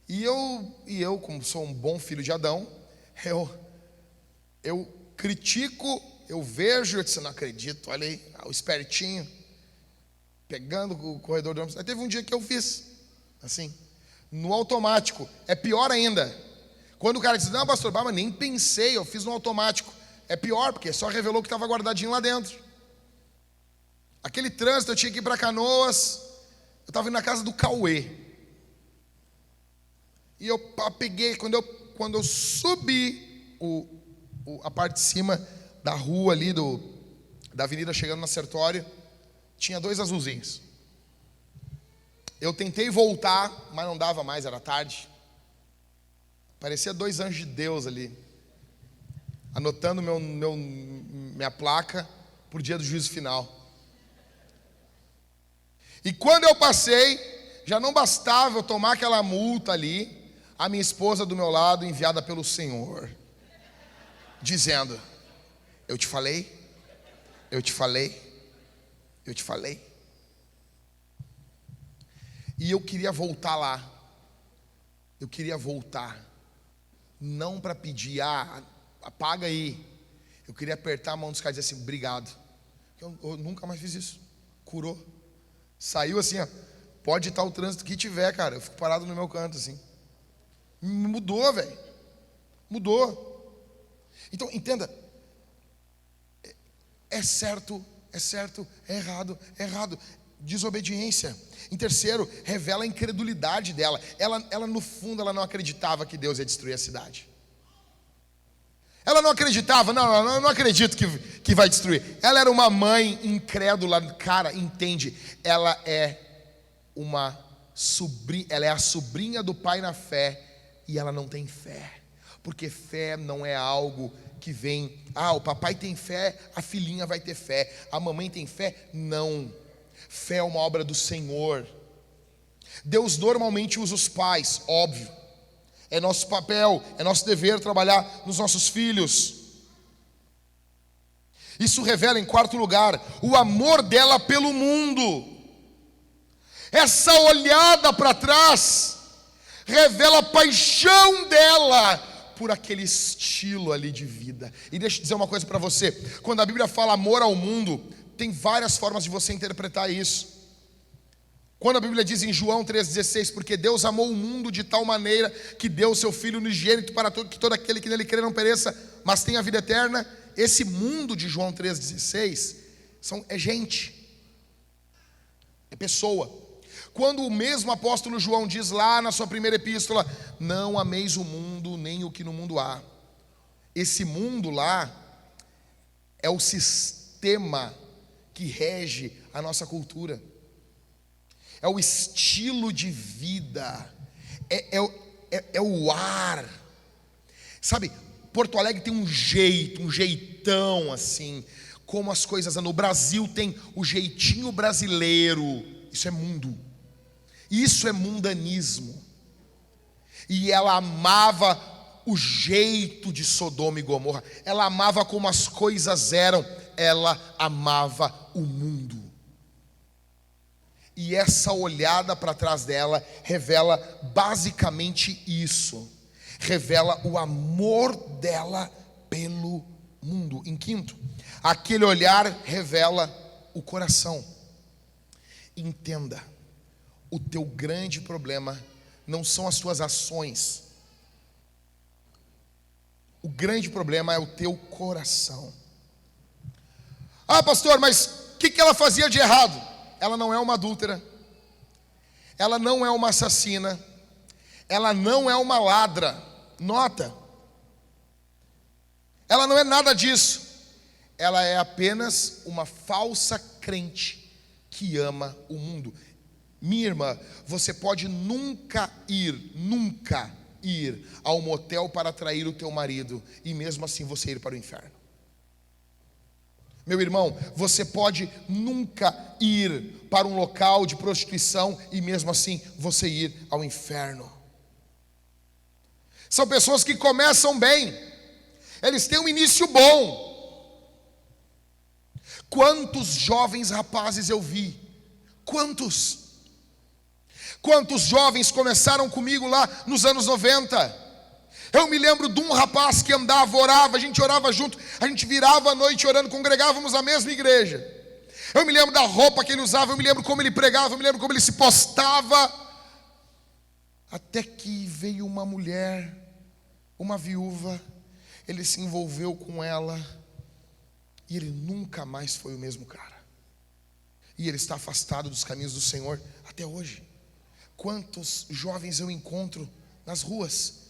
E eu, como sou um bom filho de Adão, eu critico, eu vejo, eu disse, não acredito, olha aí, o espertinho, pegando o corredor de ônibus. Aí teve um dia que eu fiz, assim, no automático. É pior ainda. Quando o cara disse, não, pastor, mas nem pensei, eu fiz no automático. É pior, porque só revelou que estava guardadinho lá dentro. Aquele trânsito, eu tinha que ir para Canoas, eu estava indo na casa do Cauê. E eu peguei, quando eu subi a parte de cima da rua ali, da avenida chegando na Sertório, tinha 2 azulzinhos. Eu tentei voltar, mas não dava mais, era tarde. Parecia 2 anjos de Deus ali, anotando minha placa por dia do juízo final. E quando eu passei, já não bastava eu tomar aquela multa ali, a minha esposa do meu lado, enviada pelo Senhor, dizendo, eu te falei. E eu queria voltar lá. Eu queria voltar. Não para pedir, apaga aí. Eu queria apertar a mão dos caras e dizer assim, obrigado. Eu nunca mais fiz isso. Curou. Saiu assim, ó. Pode estar o trânsito que tiver, cara. Eu fico parado no meu canto, assim. Mudou, velho. Mudou. Então, entenda. É certo, é errado. Desobediência. Em terceiro, revela a incredulidade dela. Ela no fundo, ela não acreditava que Deus ia destruir a cidade. Ela não acreditava, não acredito que vai destruir. Ela era uma mãe incrédula, cara, entende? Ela é a sobrinha do pai na fé, e ela não tem fé. Porque fé não é algo que vem, o papai tem fé, a filhinha vai ter fé, a mamãe tem fé. Não, fé é uma obra do Senhor. Deus normalmente usa os pais, óbvio, é nosso papel, é nosso dever trabalhar nos nossos filhos. Isso revela, em quarto lugar, o amor dela pelo mundo. Essa olhada para trás revela a paixão dela por aquele estilo ali de vida. E deixa eu dizer uma coisa para você: quando a Bíblia fala amor ao mundo, tem várias formas de você interpretar isso. Quando a Bíblia diz em João 3,16, porque Deus amou o mundo de tal maneira que deu o seu Filho unigênito para que todo aquele que nele crê não pereça, mas tenha vida eterna. Esse mundo de João 3,16 é gente, é pessoa. Quando o mesmo apóstolo João diz lá na sua primeira epístola, não ameis o mundo nem o que no mundo há. Esse mundo lá é o sistema que rege a nossa cultura. É o estilo de vida, é o ar. Sabe, Porto Alegre tem um jeitão assim, como as coisas no Brasil tem o jeitinho brasileiro. Isso é mundo, isso é mundanismo. E ela amava o jeito de Sodoma e Gomorra, ela amava como as coisas eram, ela amava o mundo. E essa olhada para trás dela revela basicamente isso. Revela o amor dela pelo mundo. Em quinto, aquele olhar revela o coração. Entenda, o teu grande problema não são as tuas ações. O grande problema é o teu coração. Pastor, mas o que ela fazia de errado? Ela não é uma adúltera, ela não é uma assassina, ela não é uma ladra. Nota, ela não é nada disso. Ela é apenas uma falsa crente que ama o mundo. Minha irmã, você pode nunca ir ao motel para atrair o teu marido e mesmo assim você ir para o inferno. Meu irmão, você pode nunca ir para um local de prostituição e mesmo assim você ir ao inferno. São pessoas que começam bem, eles têm um início bom. Quantos jovens rapazes eu vi? Quantos jovens começaram comigo lá nos anos 90? Eu me lembro de um rapaz que andava, orava, a gente orava junto, a gente virava a noite orando, congregávamos na mesma igreja. Eu me lembro da roupa que ele usava, eu me lembro como ele pregava, eu me lembro como ele se postava. Até que veio uma mulher, uma viúva, ele se envolveu com ela e ele nunca mais foi o mesmo cara. E ele está afastado dos caminhos do Senhor até hoje. Quantos jovens eu encontro nas ruas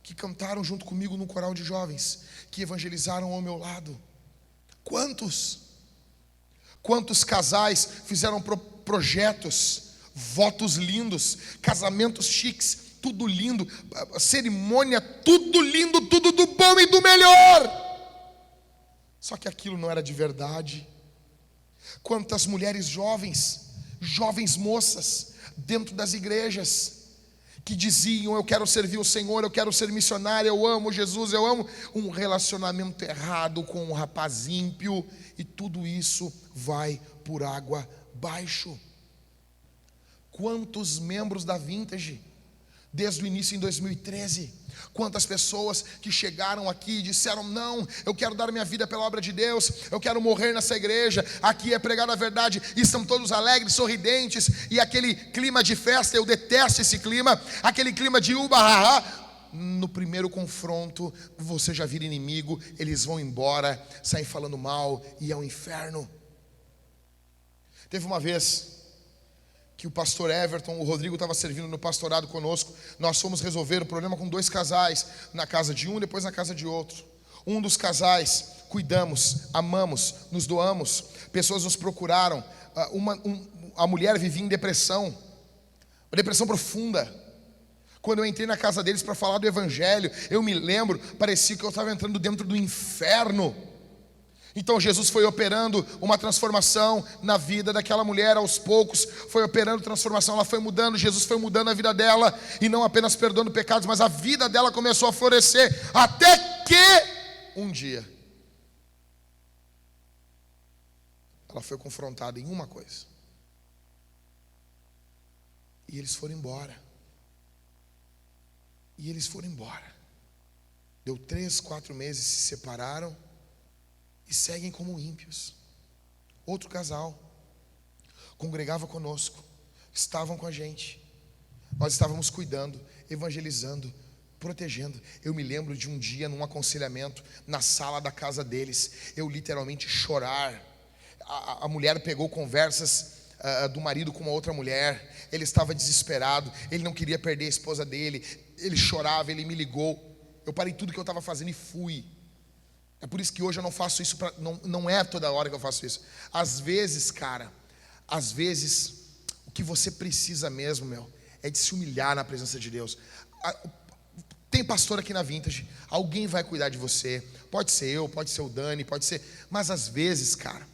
que cantaram junto comigo no coral de jovens, que evangelizaram ao meu lado? Quantos casais fizeram projetos, votos lindos, casamentos chiques, tudo lindo, cerimônia, tudo lindo, tudo do bom e do melhor. Só que aquilo não era de verdade. Quantas mulheres jovens moças dentro das igrejas que diziam: eu quero servir o Senhor, eu quero ser missionária, eu amo Jesus, eu amo. Um relacionamento errado com um rapaz ímpio, e tudo isso vai por água abaixo. Quantos membros da Vintage, desde o início em 2013, quantas pessoas que chegaram aqui e disseram: não, eu quero dar minha vida pela obra de Deus, eu quero morrer nessa igreja, aqui é pregar a verdade, e estão todos alegres, sorridentes, e aquele clima de festa, eu detesto esse clima, aquele clima de uba-ha-ha. No primeiro confronto, você já vira inimigo, eles vão embora, saem falando mal, e é um inferno. Teve uma vez que o pastor Everton, o Rodrigo estava servindo no pastorado conosco. Nós fomos resolver um problema com 2 casais, na casa de um, depois na casa de outro. Um dos casais, cuidamos, amamos, nos doamos. Pessoas nos procuraram. A mulher vivia em depressão, uma depressão profunda. Quando eu entrei na casa deles para falar do evangelho, eu me lembro, parecia que eu estava entrando dentro do inferno. Então Jesus foi operando uma transformação na vida daquela mulher aos poucos, foi operando transformação, ela foi mudando, Jesus foi mudando a vida dela, e não apenas perdoando pecados, mas a vida dela começou a florescer, até que um dia ela foi confrontada em uma coisa, e eles foram embora. E eles foram embora. Deu 3, 4 meses, se separaram e seguem como ímpios. Outro casal congregava conosco, estavam com a gente. Nós estávamos cuidando, evangelizando, protegendo. Eu me lembro de um dia num aconselhamento na sala da casa deles, eu literalmente chorar. A mulher pegou conversas do marido com uma outra mulher. Ele estava desesperado, ele não queria perder a esposa dele, ele chorava, ele me ligou. Eu parei tudo que eu estava fazendo e fui. É por isso que hoje eu não faço isso, não é toda hora que eu faço isso. Às vezes, cara, o que você precisa mesmo, é de se humilhar na presença de Deus. Tem pastor aqui na Vintage, alguém vai cuidar de você. Pode ser eu, pode ser o Dani, pode ser. Mas às vezes, cara,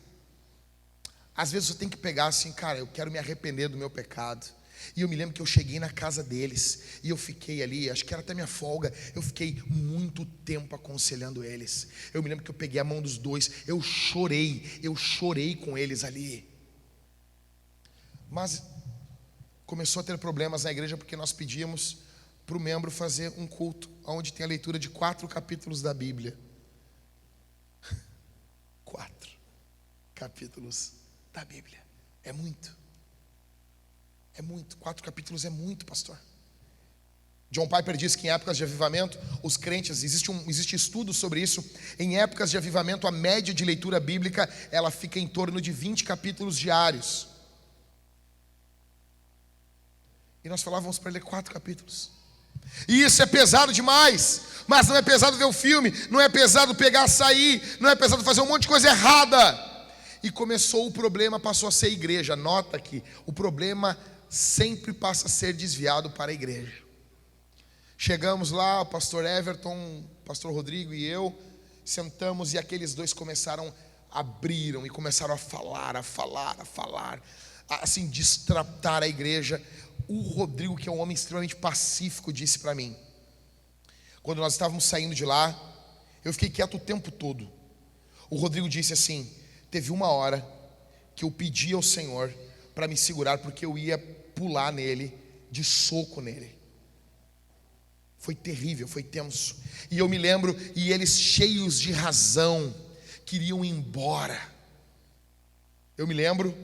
você tem que pegar assim, cara, eu quero me arrepender do meu pecado. E eu me lembro que eu cheguei na casa deles e eu fiquei ali, acho que era até minha folga, eu fiquei muito tempo aconselhando eles. Eu me lembro que eu peguei a mão dos dois, eu chorei com eles ali. Mas começou a ter problemas na igreja porque nós pedíamos para o membro fazer um culto onde tem a leitura de 4 capítulos da Bíblia. 4 capítulos da Bíblia. É muito. 4 capítulos é muito, pastor. John Piper diz que em épocas de avivamento, os crentes, existe estudo sobre isso. Em épocas de avivamento, a média de leitura bíblica, ela fica em torno de 20 capítulos diários. E nós falávamos para ler 4 capítulos. E isso é pesado demais. Mas não é pesado ver o filme, não é pesado pegar açaí, não é pesado fazer um monte de coisa errada. E começou o problema, passou a ser igreja. Nota que o problema sempre passa a ser desviado para a igreja. Chegamos lá, o pastor Everton, o pastor Rodrigo e eu sentamos e aqueles dois abriram e começaram a falar, assim, destratar a igreja. O Rodrigo, que é um homem extremamente pacífico, disse para mim, quando nós estávamos saindo de lá, eu fiquei quieto o tempo todo. O Rodrigo disse assim: teve uma hora que eu pedi ao Senhor para me segurar, porque eu ia pular nele, de soco nele. Foi terrível, foi tenso. E eu me lembro, e eles cheios de razão, queriam ir embora. Eu me lembro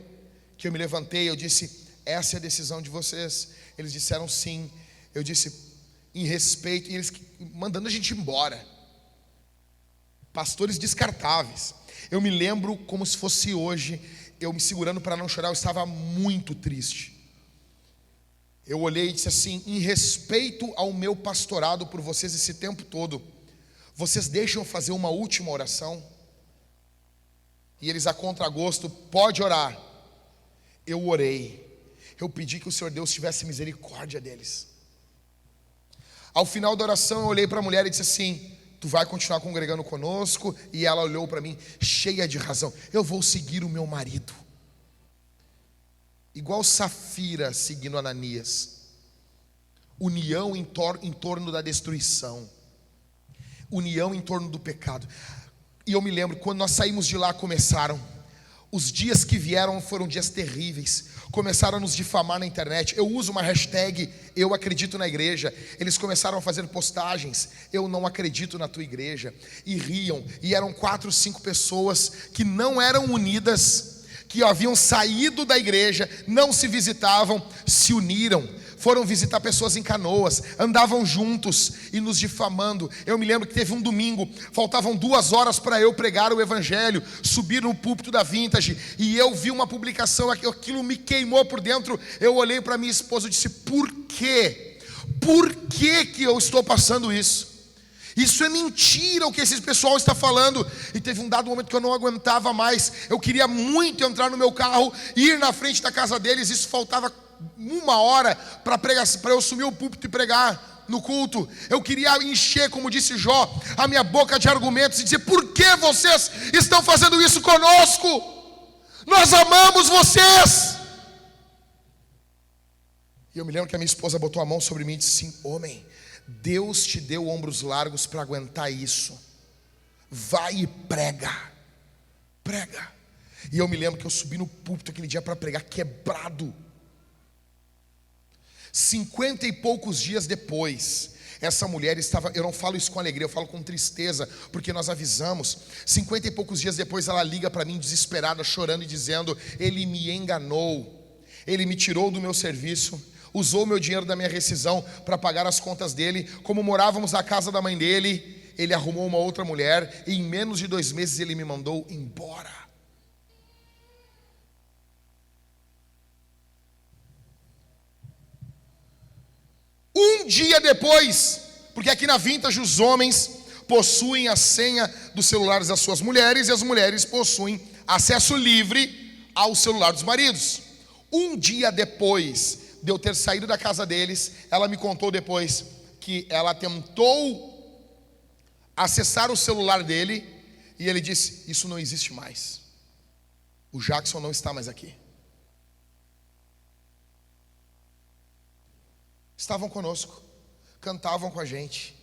que eu me levantei, eu disse: essa é a decisão de vocês. Eles disseram sim. Eu disse, em respeito, e eles mandando a gente embora. Pastores descartáveis. Eu me lembro como se fosse hoje, eu me segurando para não chorar, eu estava muito triste. Eu olhei e disse assim: em respeito ao meu pastorado por vocês esse tempo todo, vocês deixam eu fazer uma última oração? E eles, a contragosto: pode orar. Eu orei, eu pedi que o Senhor Deus tivesse misericórdia deles. Ao final da oração eu olhei para a mulher e disse assim: tu vai continuar congregando conosco? E ela olhou para mim cheia de razão: eu vou seguir o meu marido. Igual Safira seguindo Ananias. União em torno da destruição. União em torno do pecado. E eu me lembro, quando nós saímos de lá, começaram. Os dias que vieram foram dias terríveis. Começaram a nos difamar na internet. Eu uso uma hashtag, eu acredito na igreja. Eles começaram a fazer postagens: eu não acredito na tua igreja. E riam. E eram 4, 5 pessoas que não eram unidas, que haviam saído da igreja, não se visitavam, se uniram, foram visitar pessoas em Canoas, andavam juntos e nos difamando. Eu me lembro que teve um domingo, faltavam 2 horas para eu pregar o evangelho, subir no púlpito da Vintage, e eu vi uma publicação, aquilo me queimou por dentro. Eu olhei para minha esposa e disse: por quê? Por que eu estou passando isso? Isso é mentira o que esse pessoal está falando. E teve um dado momento que eu não aguentava mais. Eu queria muito entrar no meu carro, ir na frente da casa deles. Isso faltava uma hora para eu assumir o púlpito e pregar no culto. Eu queria encher, como disse Jó, a minha boca de argumentos e dizer: por que vocês estão fazendo isso conosco? Nós amamos vocês. E eu me lembro que a minha esposa botou a mão sobre mim e disse assim: homem, Deus te deu ombros largos para aguentar isso. Vai e prega. Prega. E eu me lembro que eu subi no púlpito aquele dia para pregar quebrado. 50 e poucos dias depois, essa mulher estava, eu não falo isso com alegria, eu falo com tristeza, porque nós avisamos. 50 e poucos dias depois ela liga para mim desesperada, chorando e dizendo: ele me enganou, ele me tirou do meu serviço, usou meu dinheiro da minha rescisão para pagar as contas dele. Como morávamos na casa da mãe dele, ele arrumou uma outra mulher e em menos de 2 meses ele me mandou embora. Um dia depois, porque aqui na Vintage os homens possuem a senha dos celulares das suas mulheres e as mulheres possuem acesso livre ao celular dos maridos. Um dia depois de eu ter saído da casa deles, ela me contou depois que ela tentou acessar o celular dele e ele disse: isso não existe mais. O Jackson não está mais aqui. Estavam conosco, cantavam com a gente,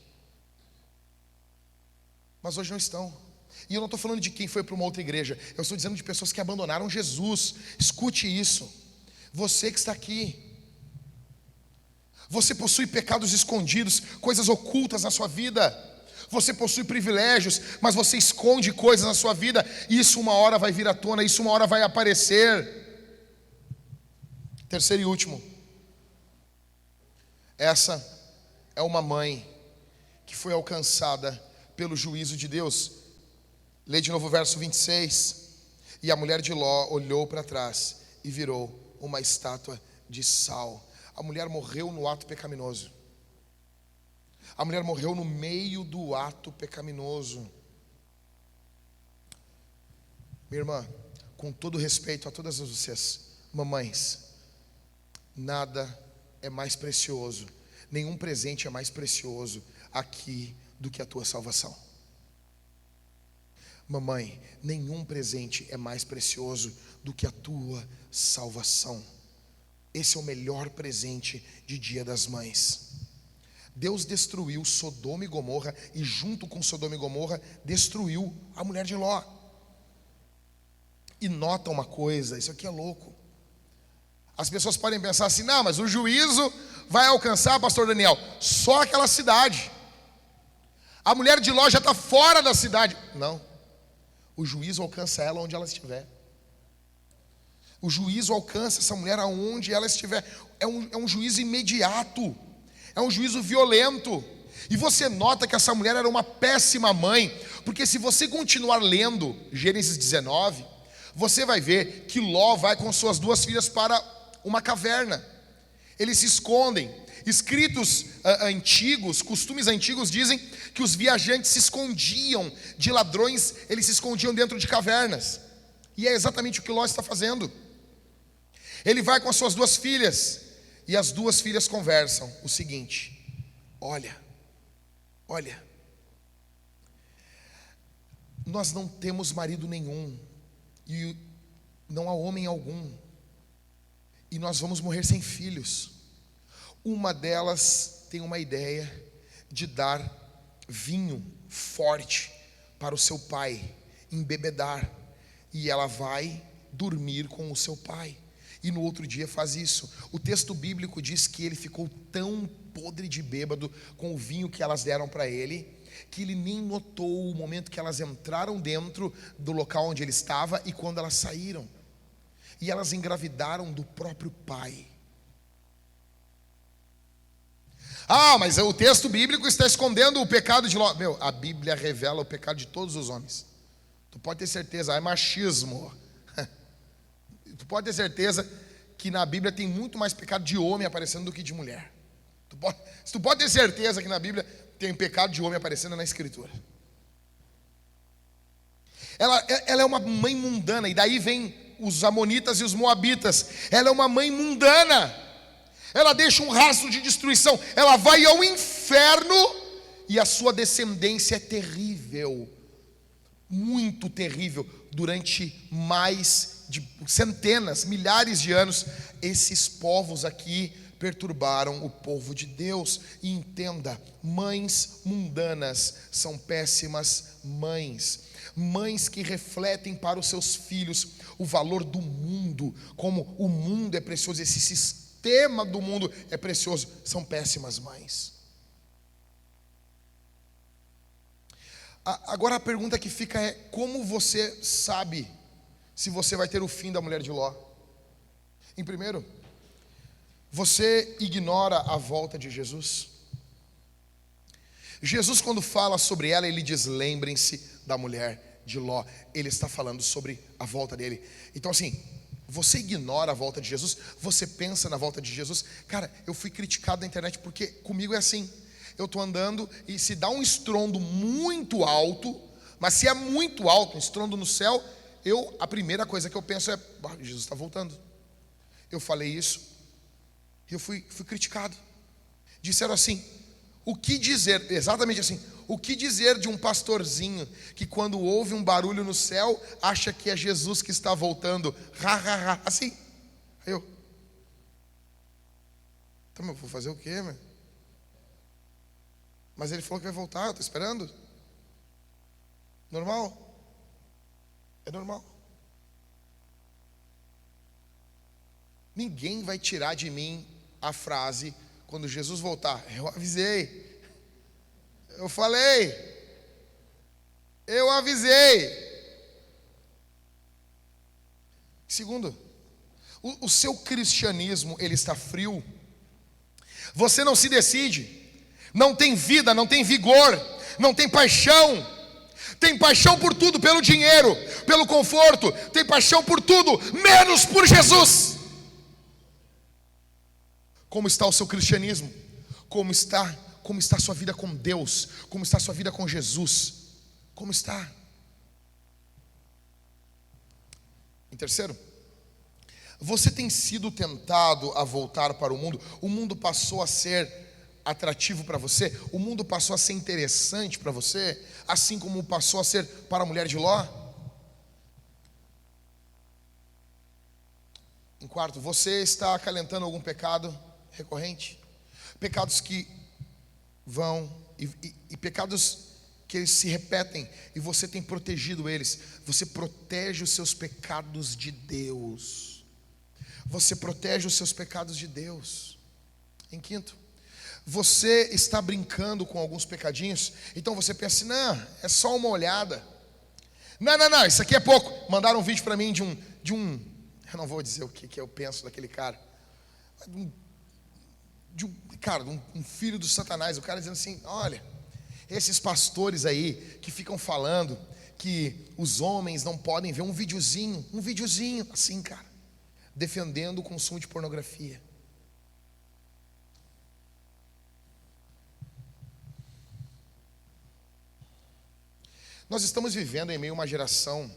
mas hoje não estão. E eu não estou falando de quem foi para uma outra igreja, eu estou dizendo de pessoas que abandonaram Jesus. Escute isso. Você que está aqui, você possui pecados escondidos, coisas ocultas na sua vida. Você possui privilégios, mas você esconde coisas na sua vida. Isso uma hora vai vir à tona, isso uma hora vai aparecer. Terceiro e último. Essa é uma mãe que foi alcançada pelo juízo de Deus. Lê de novo o verso 26. E a mulher de Ló olhou para trás e virou uma estátua de sal. A mulher morreu no ato pecaminoso. A mulher morreu no meio do ato pecaminoso. Minha irmã, com todo respeito a todas vocês, mamães, nada é mais precioso, nenhum presente é mais precioso aqui do que a tua salvação. Mamãe, nenhum presente é mais precioso do que a tua salvação. Esse é o melhor presente de Dia das Mães. Deus destruiu Sodoma e Gomorra e junto com Sodoma e Gomorra destruiu a mulher de Ló. E nota uma coisa, isso aqui é louco. As pessoas podem pensar assim: não, mas o juízo vai alcançar, pastor Daniel, só aquela cidade. A mulher de Ló já está fora da cidade. Não, o juízo alcança ela onde ela estiver. O juízo alcança essa mulher aonde ela estiver. É um juízo imediato, é um juízo violento. E você nota que essa mulher era uma péssima mãe, porque se você continuar lendo Gênesis 19, você vai ver que Ló vai com suas 2 filhas para uma caverna. Eles se escondem. Escritos antigos, costumes antigos dizem que os viajantes se escondiam de ladrões, eles se escondiam dentro de cavernas. E é exatamente o que Ló está fazendo. Ele vai com as suas 2 filhas e as 2 filhas conversam o seguinte: olha, nós não temos marido nenhum e não há homem algum, e nós vamos morrer sem filhos. Uma delas tem uma ideia de dar vinho forte para o seu pai, embebedar, e ela vai dormir com o seu pai, e no outro dia faz isso. O texto bíblico diz que ele ficou tão podre de bêbado com o vinho que elas deram para ele, que ele nem notou o momento que elas entraram dentro do local onde ele estava e quando elas saíram. E elas engravidaram do próprio pai. Ah, mas o texto bíblico está escondendo o pecado de Ló. Meu, a Bíblia revela o pecado de todos os homens. Tu pode ter certeza, é machismo. Tu pode ter certeza que na Bíblia tem muito mais pecado de homem aparecendo do que de mulher. Tu pode ter certeza que na Bíblia tem pecado de homem aparecendo na Escritura. Ela é uma mãe mundana, e daí vem os amonitas e os moabitas. Ela é uma mãe mundana. ela deixa um rastro de destruição, ela vai ao inferno e a sua descendência é terrível, muito terrível. Durante mais de centenas, milhares de anos, esses povos aqui perturbaram o povo de Deus. E entenda, mães mundanas são péssimas mães. Mães que refletem para os seus filhos o valor do mundo, como o mundo é precioso, esse sistema do mundo é precioso, são péssimas mães. Agora a pergunta que fica é: como você sabe se você vai ter o fim da mulher de Ló? Em primeiro, você ignora a volta de Jesus. Jesus, quando fala sobre ela, ele diz: lembrem-se da mulher de Ló. Ele está falando sobre a volta dele. Então assim, você ignora a volta de Jesus, você pensa na volta de Jesus. Cara, eu fui criticado na internet porque comigo é assim. Eu estou andando e se dá um estrondo muito alto, mas se é muito alto, um estrondo no céu, a primeira coisa que eu penso é: Jesus está voltando. Eu falei isso e eu fui criticado. Disseram assim: o que dizer, exatamente assim, o que dizer de um pastorzinho que quando ouve um barulho no céu, acha que é Jesus que está voltando, assim. Aí eu: então eu vou fazer o quê, meu? Mas ele falou que vai voltar, eu estou esperando. Normal. É normal. Ninguém vai tirar de mim a frase: quando Jesus voltar. Eu avisei. Eu falei. Eu avisei. Segundo, o seu cristianismo, ele está frio. Você não se decide. Não tem vida, não tem vigor, não tem paixão. Tem paixão por tudo, pelo dinheiro, pelo conforto. Tem paixão por tudo, menos por Jesus. Como está o seu cristianismo? Como está a sua vida com Deus? Como está a sua vida com Jesus? Como está? Em terceiro, você tem sido tentado a voltar para o mundo? O mundo passou a ser atrativo para você? O mundo passou a ser interessante para você, assim como passou a ser para a mulher de Ló? Em quarto, você está acalentando algum pecado recorrente? Pecados que vão e pecados que eles se repetem e você tem protegido eles. Você protege os seus pecados de Deus. Você protege os seus pecados de Deus. Em quinto, você está brincando com alguns pecadinhos. Então você pensa assim: não, é só uma olhada. Não, isso aqui é pouco. Mandaram um vídeo para mim de um eu não vou dizer o que eu penso daquele cara, um filho do Satanás. O cara dizendo assim: olha, esses pastores aí que ficam falando que os homens não podem ver um videozinho assim, cara, defendendo o consumo de pornografia. Nós estamos vivendo em meio a uma geração,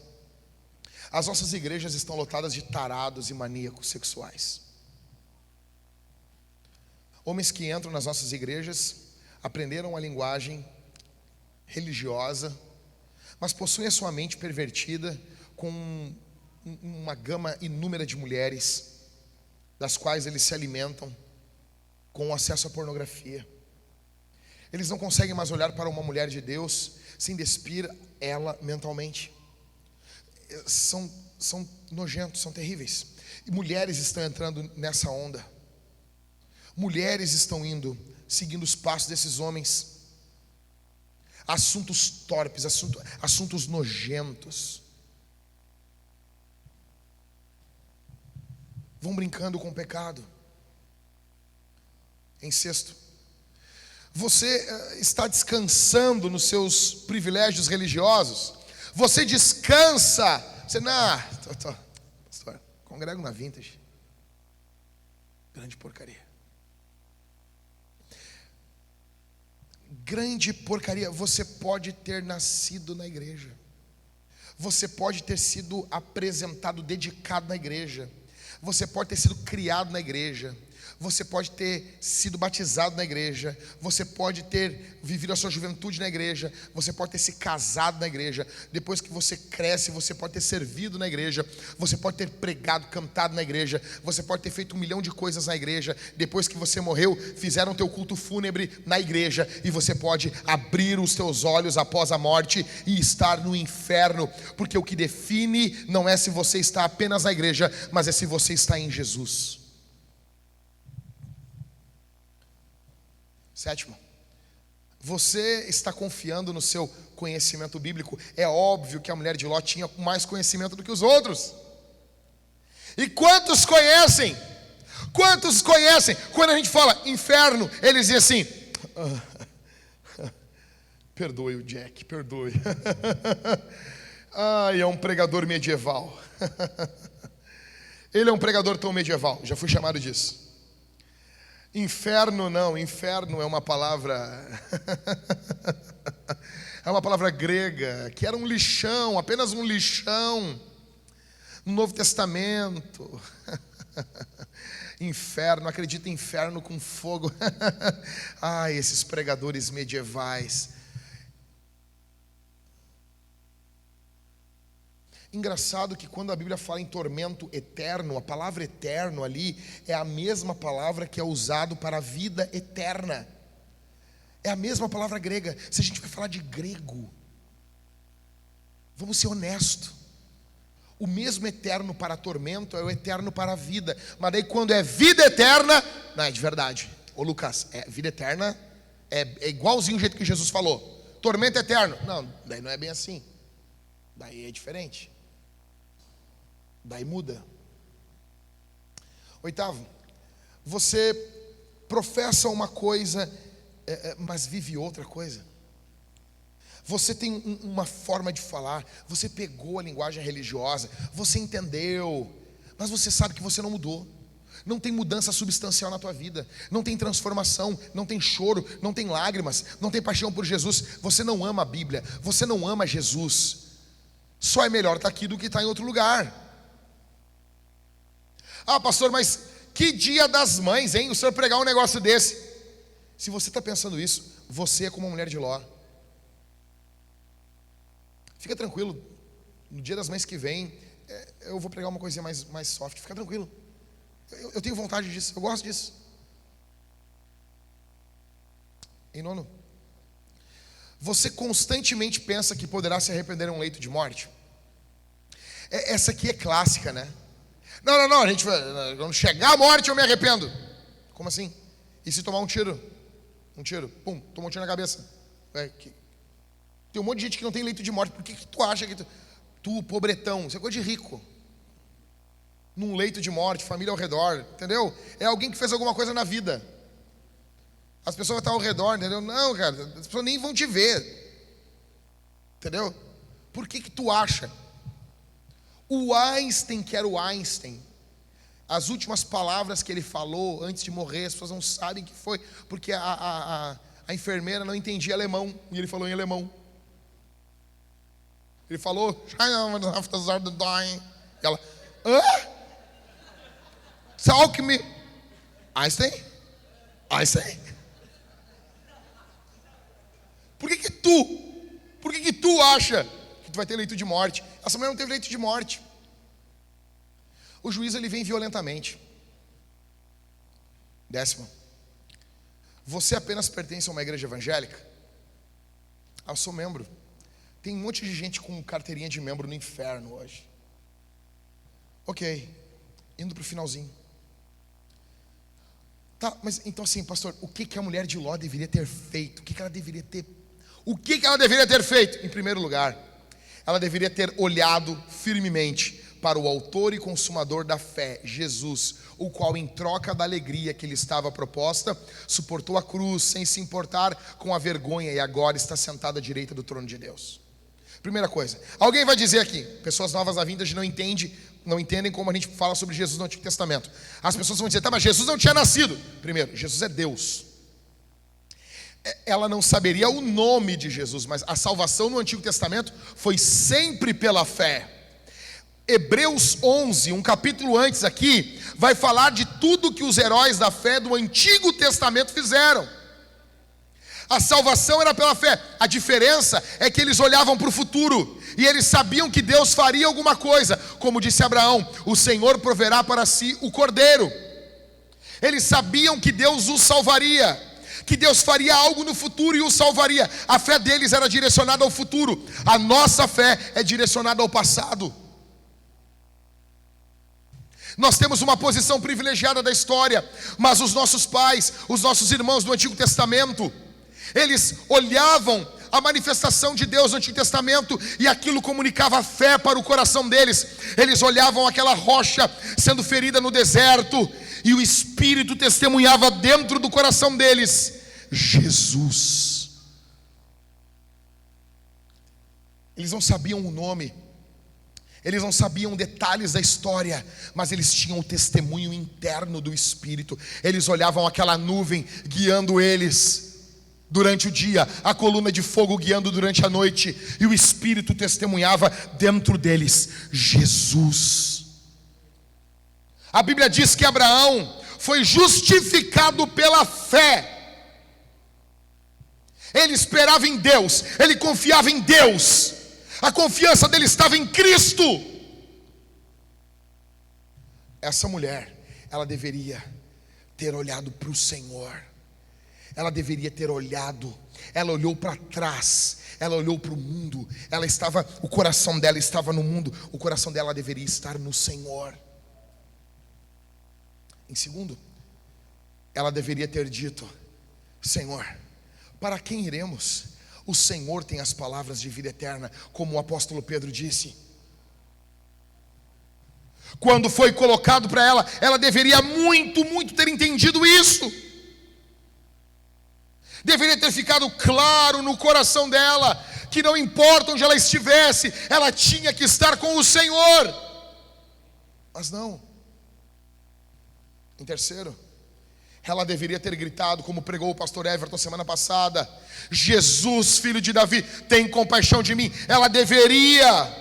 as nossas igrejas estão lotadas de tarados e maníacos sexuais. Homens que entram nas nossas igrejas, aprenderam a linguagem religiosa, mas possuem a sua mente pervertida com uma gama inúmera de mulheres, das quais eles se alimentam com o acesso à pornografia. Eles não conseguem mais olhar para uma mulher de Deus sem despir ela mentalmente. São nojentos, são terríveis. E mulheres estão entrando nessa onda. Mulheres estão indo, seguindo os passos desses homens. Assuntos torpes, assuntos nojentos. Vão brincando com o pecado. Em sexto, você está descansando nos seus privilégios religiosos? Você descansa? Você, pastor, congrego na Vintage. Grande porcaria. Grande porcaria. Você pode ter nascido na igreja. Você pode ter sido apresentado, dedicado na igreja. Você pode ter sido criado na igreja. Você pode ter sido batizado na igreja, você pode ter vivido a sua juventude na igreja, você pode ter se casado na igreja. Depois que você cresce, você pode ter servido na igreja, você pode ter pregado, cantado na igreja, você pode ter feito 1 milhão de coisas na igreja. Depois que você morreu, fizeram teu culto fúnebre na igreja, e você pode abrir os teus olhos após a morte e estar no inferno, porque o que define não é se você está apenas na igreja, mas é se você está em Jesus. Sétimo, você está confiando no seu conhecimento bíblico. É óbvio que a mulher de Ló tinha mais conhecimento do que os outros. E quantos conhecem? Quantos conhecem? Quando a gente fala inferno, eles dizem assim: perdoe o Jack, perdoe. Ai, é um pregador medieval. Ele é um pregador tão medieval, já fui chamado disso. Inferno não, inferno é uma palavra é uma palavra grega, que era um lixão, apenas um lixão. No Novo Testamento. Inferno, acredita em inferno com fogo. Ai, esses pregadores medievais. Engraçado que quando a Bíblia fala em tormento eterno, a palavra eterno ali é a mesma palavra que é usado para a vida eterna. É a mesma palavra grega. Se a gente vai falar de grego, vamos ser honestos. O mesmo eterno para tormento é o eterno para a vida. Mas daí quando é vida eterna, não é de verdade. Ô Lucas, vida eterna é igualzinho o jeito que Jesus falou. Tormento eterno. Não, daí não é bem assim. Daí é diferente. Daí muda. Oitavo, você professa uma coisa, mas vive outra coisa. Você tem uma forma de falar, você pegou a linguagem religiosa, você entendeu, mas você sabe que você não mudou. Não tem mudança substancial na tua vida, não tem transformação, não tem choro, não tem lágrimas, não tem paixão por Jesus. Você não ama a Bíblia, você não ama Jesus. Só é melhor estar aqui do que estar em outro lugar. Ah, pastor, mas que dia das mães, hein? O senhor pregar um negócio desse. Se você está pensando isso, você é como uma mulher de Ló. Fica tranquilo. No dia das mães que vem, eu vou pregar uma coisinha mais soft. Fica tranquilo. Eu tenho vontade disso, eu gosto disso. Em nono, você constantemente pensa que poderá se arrepender em um leito de morte? Essa aqui é clássica, né? Não, a gente vai, quando chegar a morte eu me arrependo. Como assim? E se tomar um tiro? Um tiro, pum, tomou um tiro na cabeça. Tem um monte de gente que não tem leito de morte. Por que tu acha que tu pobretão, isso é coisa de rico? Num leito de morte, família ao redor, entendeu? É alguém que fez alguma coisa na vida. As pessoas vão estar ao redor, entendeu? Não, cara, as pessoas nem vão te ver. Entendeu? Por que tu acha? O Einstein, que era o Einstein, as últimas palavras que ele falou antes de morrer, as pessoas não sabem que foi, porque a enfermeira não entendia alemão, e ele falou em alemão. Ele falou, e ela, hã? Talk me. Einstein? Por que tu acha que tu vai ter leito de morte? Essa mulher não teve leito de morte. O juiz, ele vem violentamente. 10º, você apenas pertence a uma igreja evangélica? Eu sou membro. Tem um monte de gente com carteirinha de membro no inferno hoje. Ok, indo para o finalzinho. Tá, mas então assim, pastor, o que a mulher de Ló deveria ter feito? O que ela deveria ter feito? Em primeiro lugar, ela deveria ter olhado firmemente para o autor e consumador da fé, Jesus, o qual, em troca da alegria que lhe estava proposta, suportou a cruz sem se importar com a vergonha e agora está sentado à direita do trono de Deus. Primeira coisa, alguém vai dizer aqui, pessoas novas na vintage não entendem como a gente fala sobre Jesus no Antigo Testamento. As pessoas vão dizer, tá, mas Jesus não tinha nascido. Primeiro, Jesus é Deus. Ela não saberia o nome de Jesus, mas a salvação no Antigo Testamento foi sempre pela fé. Hebreus 11, um capítulo antes aqui, vai falar de tudo que os heróis da fé do Antigo Testamento fizeram. A salvação era pela fé. A diferença é que eles olhavam para o futuro e eles sabiam que Deus faria alguma coisa. Como disse Abraão, o Senhor proverá para si o cordeiro. Eles sabiam que Deus os salvaria, que Deus faria algo no futuro e os salvaria. A fé deles era direcionada ao futuro. A nossa fé é direcionada ao passado. Nós temos uma posição privilegiada da história, mas os nossos pais, os nossos irmãos do Antigo Testamento, eles olhavam a manifestação de Deus no Antigo Testamento e aquilo comunicava fé para o coração deles. Eles olhavam aquela rocha sendo ferida no deserto e o Espírito testemunhava dentro do coração deles: Jesus. Eles não sabiam o nome, eles não sabiam detalhes da história, mas eles tinham o testemunho interno do Espírito. Eles olhavam aquela nuvem guiando eles durante o dia, a coluna de fogo guiando durante a noite, e o Espírito testemunhava dentro deles: Jesus. A Bíblia diz que Abraão foi justificado pela fé. Ele esperava em Deus, ele confiava em Deus, a confiança dele estava em Cristo. Essa mulher, ela deveria ter olhado para o Senhor. Ela deveria ter olhado, ela olhou para trás, ela olhou para o mundo, o coração dela estava no mundo, o coração dela deveria estar no Senhor. Em segundo, ela deveria ter dito: Senhor, para quem iremos? O Senhor tem as palavras de vida eterna, como o apóstolo Pedro disse. Quando foi colocado para ela, ela deveria muito ter entendido isso. Deveria ter ficado claro no coração dela que não importa onde ela estivesse, ela tinha que estar com o Senhor. Mas não. Em terceiro, ela deveria ter gritado, como pregou o pastor Everton semana passada: Jesus, filho de Davi, tem compaixão de mim. Ela deveria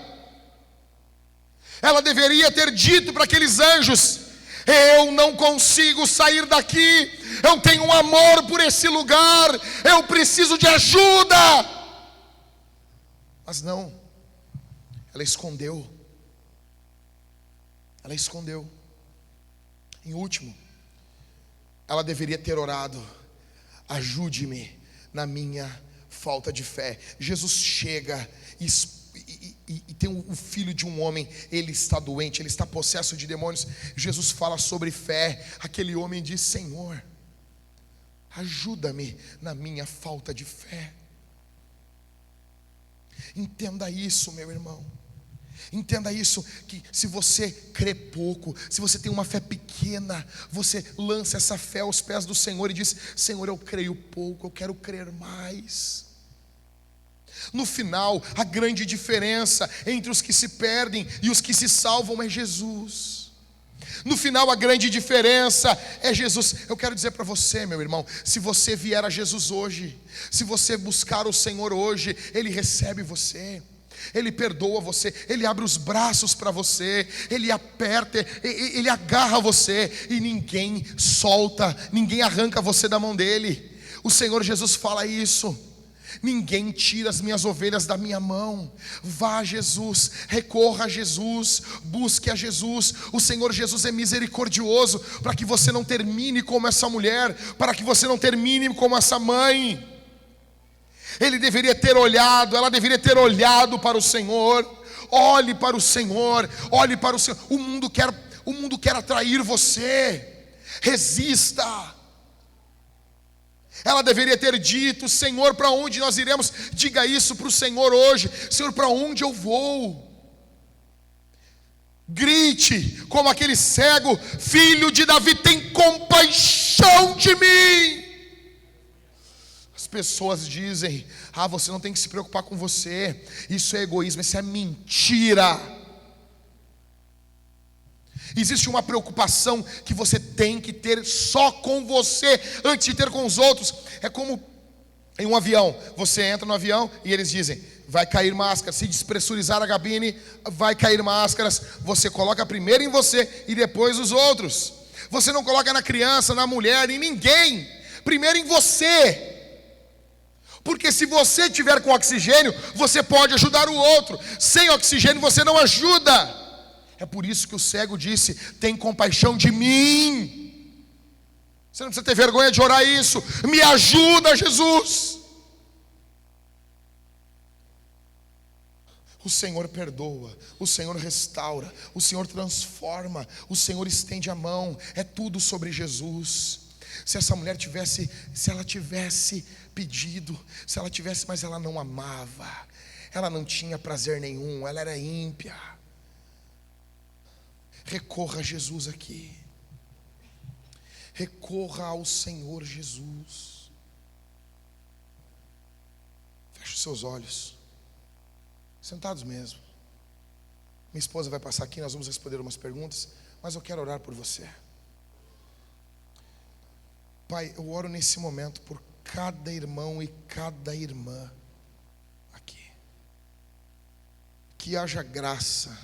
ter dito para aqueles anjos: eu não consigo sair daqui, eu tenho um amor por esse lugar, eu preciso de ajuda. Mas não, ela escondeu. Em último, ela deveria ter orado: ajude-me na minha falta de fé. Jesus chega e tem o filho de um homem, ele está doente, ele está possesso de demônios. Jesus fala sobre fé. Aquele homem diz: Senhor, ajuda-me na minha falta de fé. Entenda isso, meu irmão. Entenda isso, que se você crê pouco, se você tem uma fé pequena, você lança essa fé aos pés do Senhor e diz: Senhor, eu creio pouco, eu quero crer mais. No final, a grande diferença entre os que se perdem e os que se salvam é Jesus. No final, a grande diferença é Jesus. Eu quero dizer para você, meu irmão, se você vier a Jesus hoje, se você buscar o Senhor hoje, Ele recebe você, Ele perdoa você, Ele abre os braços para você, Ele aperta, Ele agarra você e ninguém solta, ninguém arranca você da mão dEle. O Senhor Jesus fala isso: ninguém tira as minhas ovelhas da minha mão. Vá a Jesus, recorra a Jesus, busque a Jesus. O Senhor Jesus é misericordioso para que você não termine como essa mulher, para que você não termine como essa mãe. Ele deveria ter olhado, ela deveria ter olhado para o Senhor. Olhe para o Senhor, olhe para o Senhor. O mundo quer atrair você. Resista. Ela deveria ter dito: Senhor, para onde nós iremos? Diga isso para o Senhor hoje: Senhor, para onde eu vou? Grite como aquele cego: Filho de Davi, tem compaixão de mim. As pessoas dizem: você não tem que se preocupar com você, isso é egoísmo, isso é mentira. Existe uma preocupação que você tem que ter só com você, antes de ter com os outros. É como em um avião, você entra no avião e eles dizem: vai cair máscaras. Se despressurizar a cabine, vai cair máscaras. Você coloca primeiro em você e depois os outros. Você não coloca na criança, na mulher, em ninguém. Primeiro em você. Porque se você tiver com oxigênio, você pode ajudar o outro. Sem oxigênio você não ajuda. É por isso que o cego disse: tem compaixão de mim. Você não precisa ter vergonha de orar isso. Me ajuda, Jesus. O Senhor perdoa, o Senhor restaura, o Senhor transforma, o Senhor estende a mão. É tudo sobre Jesus. Se essa mulher tivesse, se ela tivesse pedido, se ela tivesse, mas ela não amava, ela não tinha prazer nenhum, ela era ímpia. Recorra a Jesus aqui. Recorra ao Senhor Jesus. Feche os seus olhos. Sentados mesmo. Minha esposa vai passar aqui, nós vamos responder umas perguntas, mas eu quero orar por você. Pai, eu oro nesse momento por cada irmão e cada irmã aqui. Que haja graça,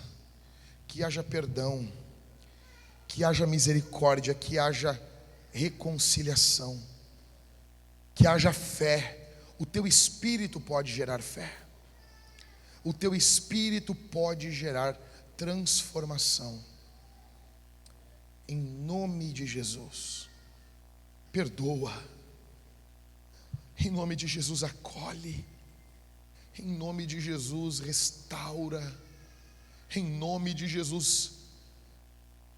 que haja perdão, que haja misericórdia, que haja reconciliação, que haja fé. O teu Espírito pode gerar fé. O teu Espírito pode gerar transformação. Em nome de Jesus, perdoa. Em nome de Jesus, acolhe. Em nome de Jesus, restaura. Em nome de Jesus,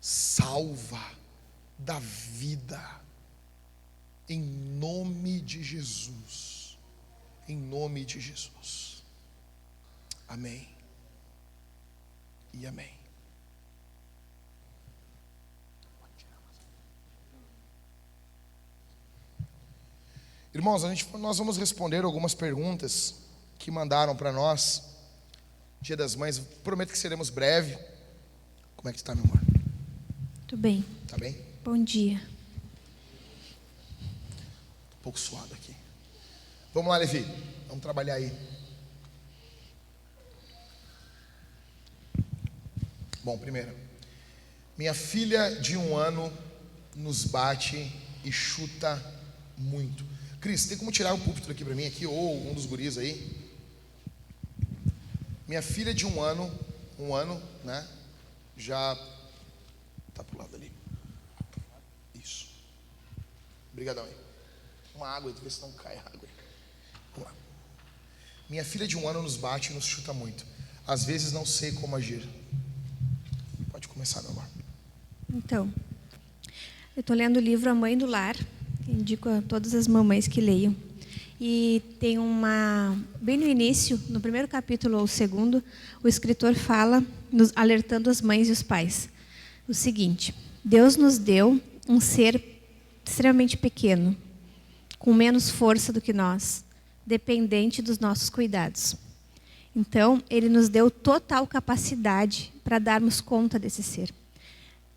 salva, dá vida. Em nome de Jesus. Em nome de Jesus. Amém e amém. Irmãos, nós vamos responder algumas perguntas que mandaram para nós. Dia das Mães, prometo que seremos breve. Como é que está, meu amor? Tudo bem. Tá bem? Bom dia. Tô um pouco suado aqui. Vamos lá, Levi. Vamos trabalhar aí. Bom, primeiro, minha filha de 1 ano nos bate e chuta muito. Cris, tem como tirar o púlpito aqui para mim aqui, ou um dos guris aí? Minha filha de 1 ano, né? Já tá pro lado ali. Isso. Obrigadão aí. Uma água aí, vê se não cai água aí. Vamos lá. Minha filha de 1 ano nos bate e nos chuta muito. Às vezes não sei como agir. Pode começar, meu amor. Então, eu estou lendo o livro A Mãe do Lar. Indico a todas as mamães que leiam. E tem bem no início, no primeiro capítulo ou segundo, o escritor fala, alertando as mães e os pais, o seguinte: Deus nos deu um ser extremamente pequeno, com menos força do que nós, dependente dos nossos cuidados. Então, Ele nos deu total capacidade para darmos conta desse ser.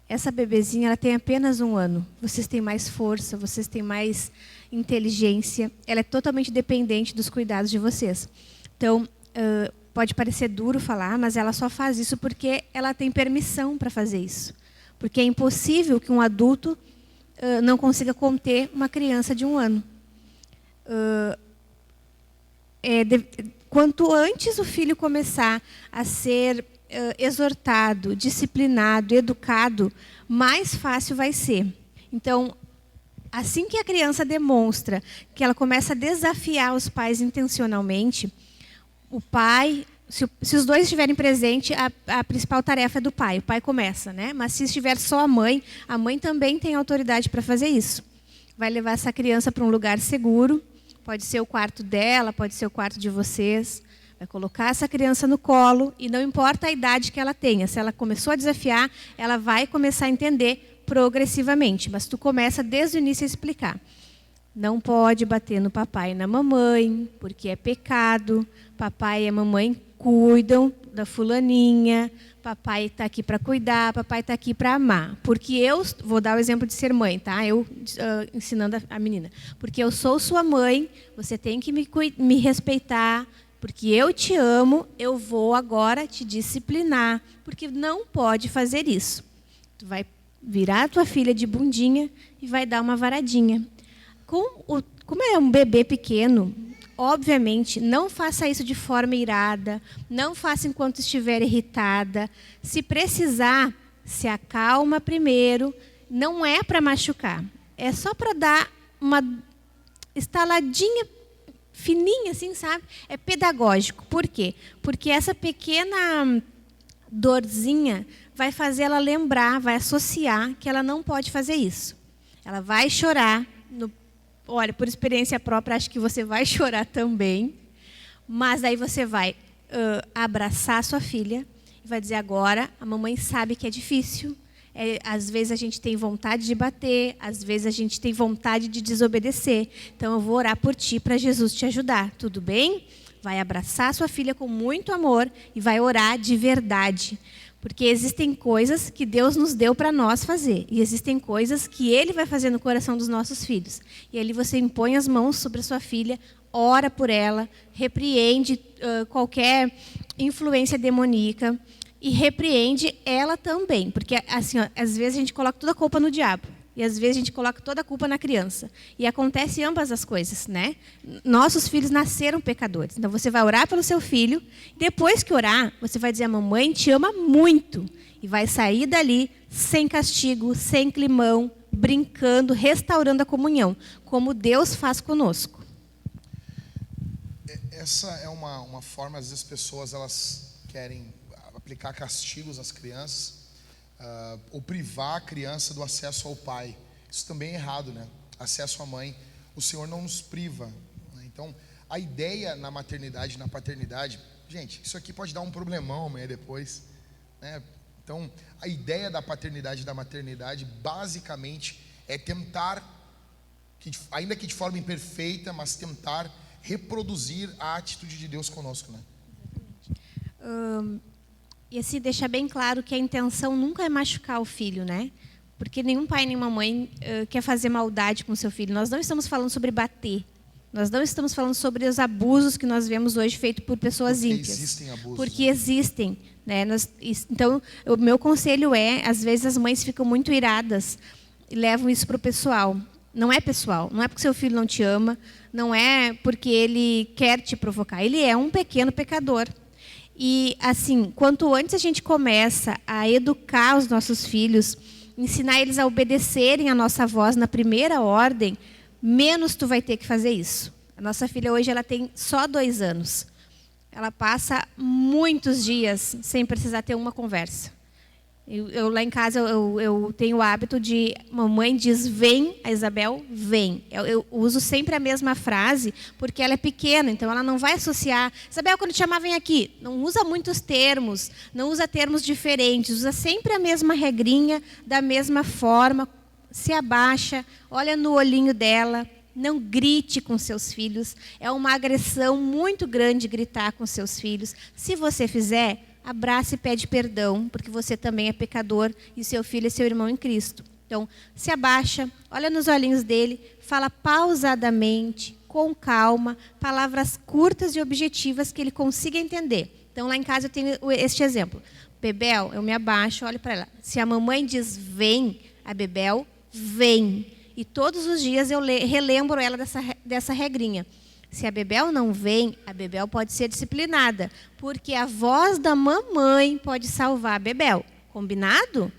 Essa bebezinha, ela tem apenas 1 ano. Vocês têm mais força, vocês têm mais inteligência. Ela é totalmente dependente dos cuidados de vocês. Então, pode parecer duro falar, mas ela só faz isso porque ela tem permissão para fazer isso. Porque é impossível que um adulto não consiga conter uma criança de 1 ano. Quanto antes o filho começar a ser exortado, disciplinado, educado, mais fácil vai ser. Então, assim que a criança demonstra que ela começa a desafiar os pais intencionalmente, o pai, se os dois estiverem presentes, a principal tarefa é do pai. O pai começa, né? Mas se estiver só a mãe também tem autoridade para fazer isso. Vai levar essa criança para um lugar seguro. Pode ser o quarto dela, pode ser o quarto de vocês. Vai colocar essa criança no colo e não importa a idade que ela tenha. Se ela começou a desafiar, ela vai começar a entender progressivamente. Mas tu começa desde o início a explicar. Não pode bater no papai e na mamãe, porque é pecado. Papai e a mamãe cuidam da fulaninha. Papai está aqui para cuidar, papai está aqui para amar. Porque eu, vou dar o exemplo de ser mãe, tá? Eu ensinando a menina. Porque eu sou sua mãe, você tem que me respeitar, porque eu te amo, eu vou agora te disciplinar, porque não pode fazer isso. Tu vai virar a tua filha de bundinha e vai dar uma varadinha. Como é um bebê pequeno, obviamente, não faça isso de forma irada, não faça enquanto estiver irritada. Se precisar, se acalma primeiro, não é para machucar, é só para dar uma estaladinha fininha, assim, sabe? É pedagógico. Por quê? Porque essa pequena dorzinha vai fazer ela lembrar, vai associar que ela não pode fazer isso. Ela vai chorar. Olha, por experiência própria, acho que você vai chorar também. Mas aí você vai abraçar a sua filha e vai dizer, agora a mamãe sabe que é difícil. Às vezes a gente tem vontade de bater, às vezes a gente tem vontade de desobedecer. Então eu vou orar por ti para Jesus te ajudar. Tudo bem? Vai abraçar a sua filha com muito amor e vai orar de verdade. Porque existem coisas que Deus nos deu para nós fazer. E existem coisas que Ele vai fazer no coração dos nossos filhos. E ali você impõe as mãos sobre a sua filha, ora por ela, repreende qualquer influência demoníaca. E repreende ela também. Porque, assim, ó, às vezes a gente coloca toda a culpa no diabo. E às vezes a gente coloca toda a culpa na criança. E acontece ambas as coisas, né? Nossos filhos nasceram pecadores. Então você vai orar pelo seu filho. Depois que orar, você vai dizer, a mamãe te ama muito. E vai sair dali sem castigo, sem climão, brincando, restaurando a comunhão. Como Deus faz conosco. Essa é uma forma, às vezes as pessoas elas querem aplicar castigos às crianças, ou privar a criança do acesso ao pai. Isso também é errado, né? Acesso à mãe. O Senhor não nos priva, né? Então, a ideia na maternidade e na paternidade, gente, isso aqui pode dar um problemão amanhã depois, né? Então, a ideia da paternidade e da maternidade, basicamente, é tentar, ainda que de forma imperfeita, mas tentar reproduzir a atitude de Deus conosco, né? E assim, deixar bem claro que a intenção nunca é machucar o filho, né? Porque nenhum pai, nenhuma mãe quer fazer maldade com o seu filho. Nós não estamos falando sobre bater. Nós não estamos falando sobre os abusos que nós vemos hoje feitos por pessoas ímpias. Existem abusos. Porque existem, né? Então, o meu conselho às vezes as mães ficam muito iradas e levam isso para o pessoal. Não é pessoal, não é porque seu filho não te ama, não é porque ele quer te provocar. Ele é um pequeno pecador. E, assim, quanto antes a gente começa a educar os nossos filhos, ensinar eles a obedecerem a nossa voz na primeira ordem, menos tu vai ter que fazer isso. A nossa filha hoje ela tem só 2 anos. Ela passa muitos dias sem precisar ter uma conversa. Eu lá em casa eu tenho o hábito de, mamãe diz vem, a Isabel vem. Eu uso sempre a mesma frase porque ela é pequena, então ela não vai associar. Isabel, quando te chamar, vem aqui. Não usa muitos termos, não usa termos diferentes, usa sempre a mesma regrinha, da mesma forma, se abaixa, olha no olhinho dela, não grite com seus filhos. É uma agressão muito grande gritar com seus filhos. Se você fizer, abraça e pede perdão, porque você também é pecador e seu filho é seu irmão em Cristo. Então, se abaixa, olha nos olhinhos dele, fala pausadamente, com calma, palavras curtas e objetivas que ele consiga entender. Então, lá em casa eu tenho este exemplo. Bebel, eu me abaixo, olho para ela. Se a mamãe diz vem, a Bebel vem. E todos os dias eu relembro ela dessa regrinha. Se a Bebel não vem, a Bebel pode ser disciplinada, porque a voz da mamãe pode salvar a Bebel. Combinado?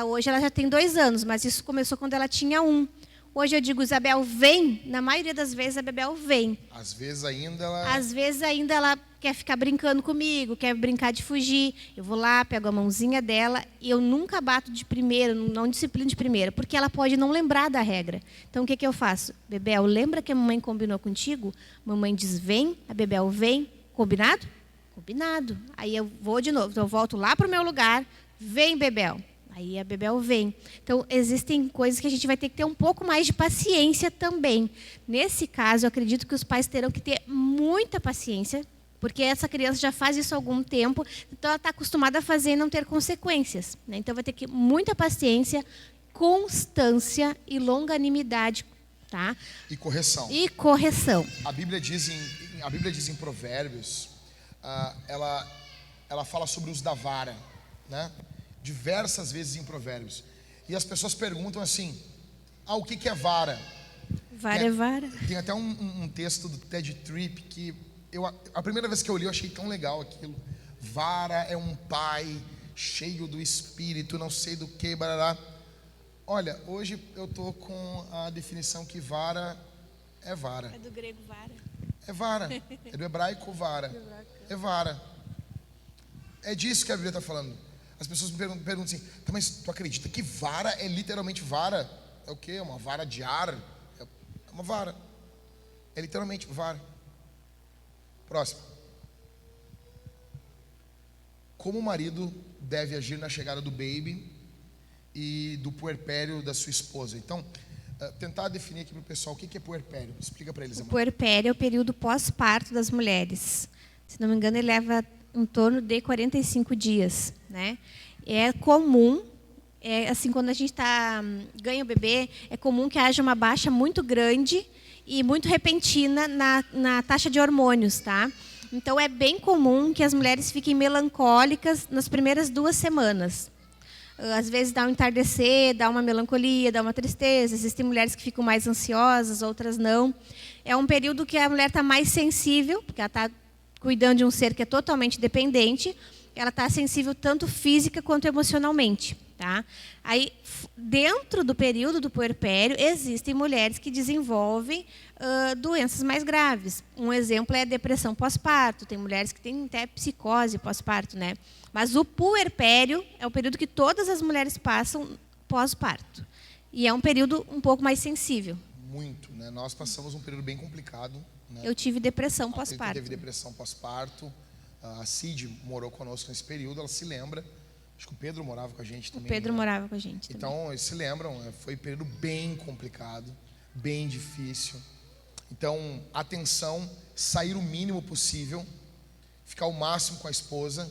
Hoje ela já tem 2 anos, mas isso começou quando ela tinha 1. Hoje eu digo, Isabel, vem. Na maioria das vezes a Bebel vem. Às vezes ainda ela quer ficar brincando comigo, quer brincar de fugir. Eu vou lá, pego a mãozinha dela e eu nunca bato de primeira, não disciplino de primeira, porque ela pode não lembrar da regra. Então, o que eu faço? Bebel, lembra que a mamãe combinou contigo? Mamãe diz vem, a Bebel vem. Combinado? Combinado. Aí eu vou de novo. Então, eu volto lá para o meu lugar. Vem, Bebel. Aí a Bebel vem. Então, existem coisas que a gente vai ter que ter um pouco mais de paciência também. Nesse caso, eu acredito que os pais terão que ter muita paciência, porque essa criança já faz isso há algum tempo, então ela está acostumada a fazer e não ter consequências, né? Então, vai ter que ter muita paciência, constância e longanimidade, tá? E correção. E correção. A Bíblia diz em a Bíblia diz em Provérbios, ela fala sobre o uso da vara, né? Diversas vezes em Provérbios. E as pessoas perguntam assim: o que é vara? Vara é vara. Tem até um texto do Ted Tripp que a primeira vez que eu li eu achei tão legal aquilo. Vara é um pai cheio do espírito, não sei do que, barará. Olha, hoje eu tô com a definição que vara é vara. É do grego vara. É vara. É do hebraico vara. É vara. É disso que a Bíblia está falando. As pessoas me perguntam assim: tá, mas tu acredita que vara é literalmente vara? É o quê? É uma vara de ar? É uma vara. É literalmente vara. Próximo. Como o marido deve agir na chegada do baby e do puerpério da sua esposa? Então, tentar definir aqui para o pessoal o que é puerpério. Explica para eles, O irmão. puerpério é o período pós-parto das mulheres. Se não me engano, ele leva em torno de 45 dias, né? É comum, assim, quando a gente ganha o bebê, é comum que haja uma baixa muito grande e muito repentina na taxa de hormônios, tá? Então, é bem comum que as mulheres fiquem melancólicas nas primeiras 2 semanas. Às vezes dá um entardecer, dá uma melancolia, dá uma tristeza. Existem mulheres que ficam mais ansiosas, outras não. É um período que a mulher está mais sensível, porque ela está cuidando de um ser que é totalmente dependente. Ela está sensível tanto física quanto emocionalmente, tá? Aí, dentro do período do puerpério, existem mulheres que desenvolvem doenças mais graves. Um exemplo é a depressão pós-parto. Tem mulheres que têm até psicose pós-parto, né? Mas o puerpério é o período que todas as mulheres passam pós-parto. E é um período um pouco mais sensível. Muito, né? Nós passamos um período bem complicado, né? Eu tive depressão A Teta pós-parto. teve depressão pós-parto. A Cid morou conosco nesse período, ela se lembra. Acho que o Pedro morava com a gente também. O Pedro né? morava com a gente também. Então, eles se lembram, foi um período bem complicado, bem difícil. Então, atenção, sair o mínimo possível, ficar o máximo com a esposa.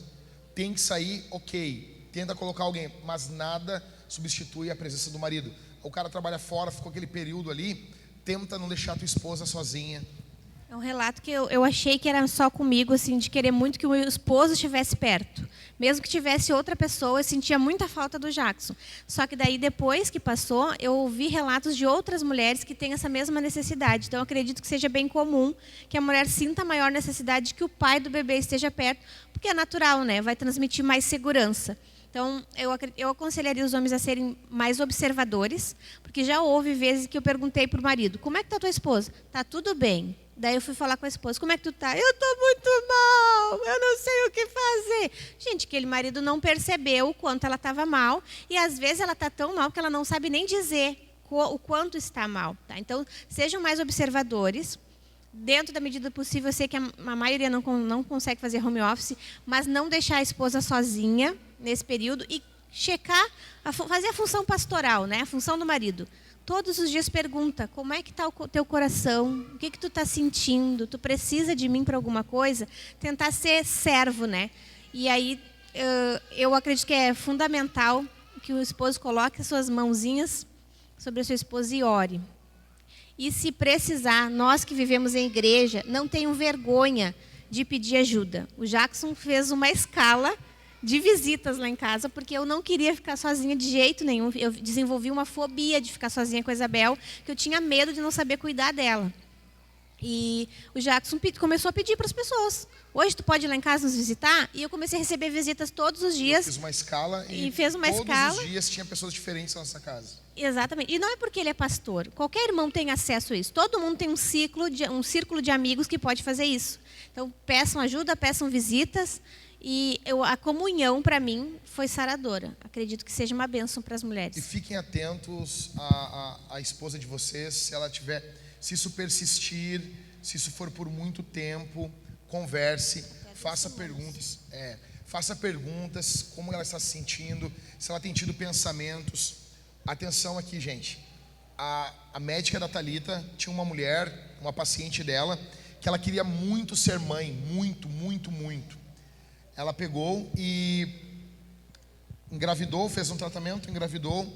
Tem que sair, ok, tenta colocar alguém, mas nada substitui a presença do marido. O cara trabalha fora, ficou aquele período ali, tenta não deixar a tua esposa sozinha. É um relato que eu achei que era só comigo, assim, de querer muito que o meu esposo estivesse perto. Mesmo que tivesse outra pessoa, eu sentia muita falta do Jackson. Só que daí, depois que passou, eu ouvi relatos de outras mulheres que têm essa mesma necessidade. Então, eu acredito que seja bem comum que a mulher sinta a maior necessidade de que o pai do bebê esteja perto, porque é natural, né? Vai transmitir mais segurança. Então, eu aconselharia os homens a serem mais observadores, porque já houve vezes que eu perguntei para o marido: como é que está a tua esposa? Está tudo bem. Daí eu fui falar com a esposa: como é que tu tá? Eu estou muito mal, eu não sei o que fazer. Gente, aquele marido não percebeu o quanto ela estava mal, e às vezes ela está tão mal que ela não sabe nem dizer o quanto está mal. Tá? Então, sejam mais observadores. Dentro da medida possível, eu sei que a maioria não consegue fazer home office, mas não deixar a esposa sozinha nesse período e checar, fazer a função pastoral, né? A função do marido. Todos os dias pergunta: como é que está o teu coração? O que tu está sentindo? Tu precisa de mim para alguma coisa? Tentar ser servo, né? E aí eu acredito que é fundamental que o esposo coloque as suas mãozinhas sobre a sua esposa e ore. E se precisar, nós que vivemos em igreja, não tenham vergonha de pedir ajuda. O Jackson fez uma escala de visitas lá em casa, porque eu não queria ficar sozinha de jeito nenhum. Eu desenvolvi uma fobia de ficar sozinha com a Isabel, que eu tinha medo de não saber cuidar dela. E o Jackson começou a pedir para as pessoas: hoje tu pode ir lá em casa nos visitar? E eu comecei a receber visitas todos os dias. Eu fiz uma escala e fez uma todos escala. os dias tinha pessoas diferentes na nossa casa. Exatamente. E não é porque ele é pastor. Qualquer irmão tem acesso a isso. Todo mundo tem um círculo de amigos que pode fazer isso. Então, peçam ajuda, peçam visitas. E a comunhão, para mim, foi saradora. Acredito que seja uma bênção para as mulheres. E fiquem atentos à esposa de vocês, se isso persistir, se isso for por muito tempo, converse, faça perguntas. Faça perguntas, como ela está se sentindo, se ela tem tido pensamentos. Atenção aqui, gente. A médica da Thalita tinha uma mulher, uma paciente dela, que ela queria muito ser mãe, muito, muito, muito. Ela pegou e engravidou, fez um tratamento, engravidou,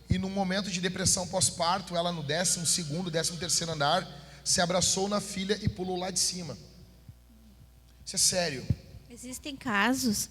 e num momento de depressão pós-parto, ela no 12º, 13º andar, se abraçou na filha e pulou lá de cima. Isso é sério. Existem casos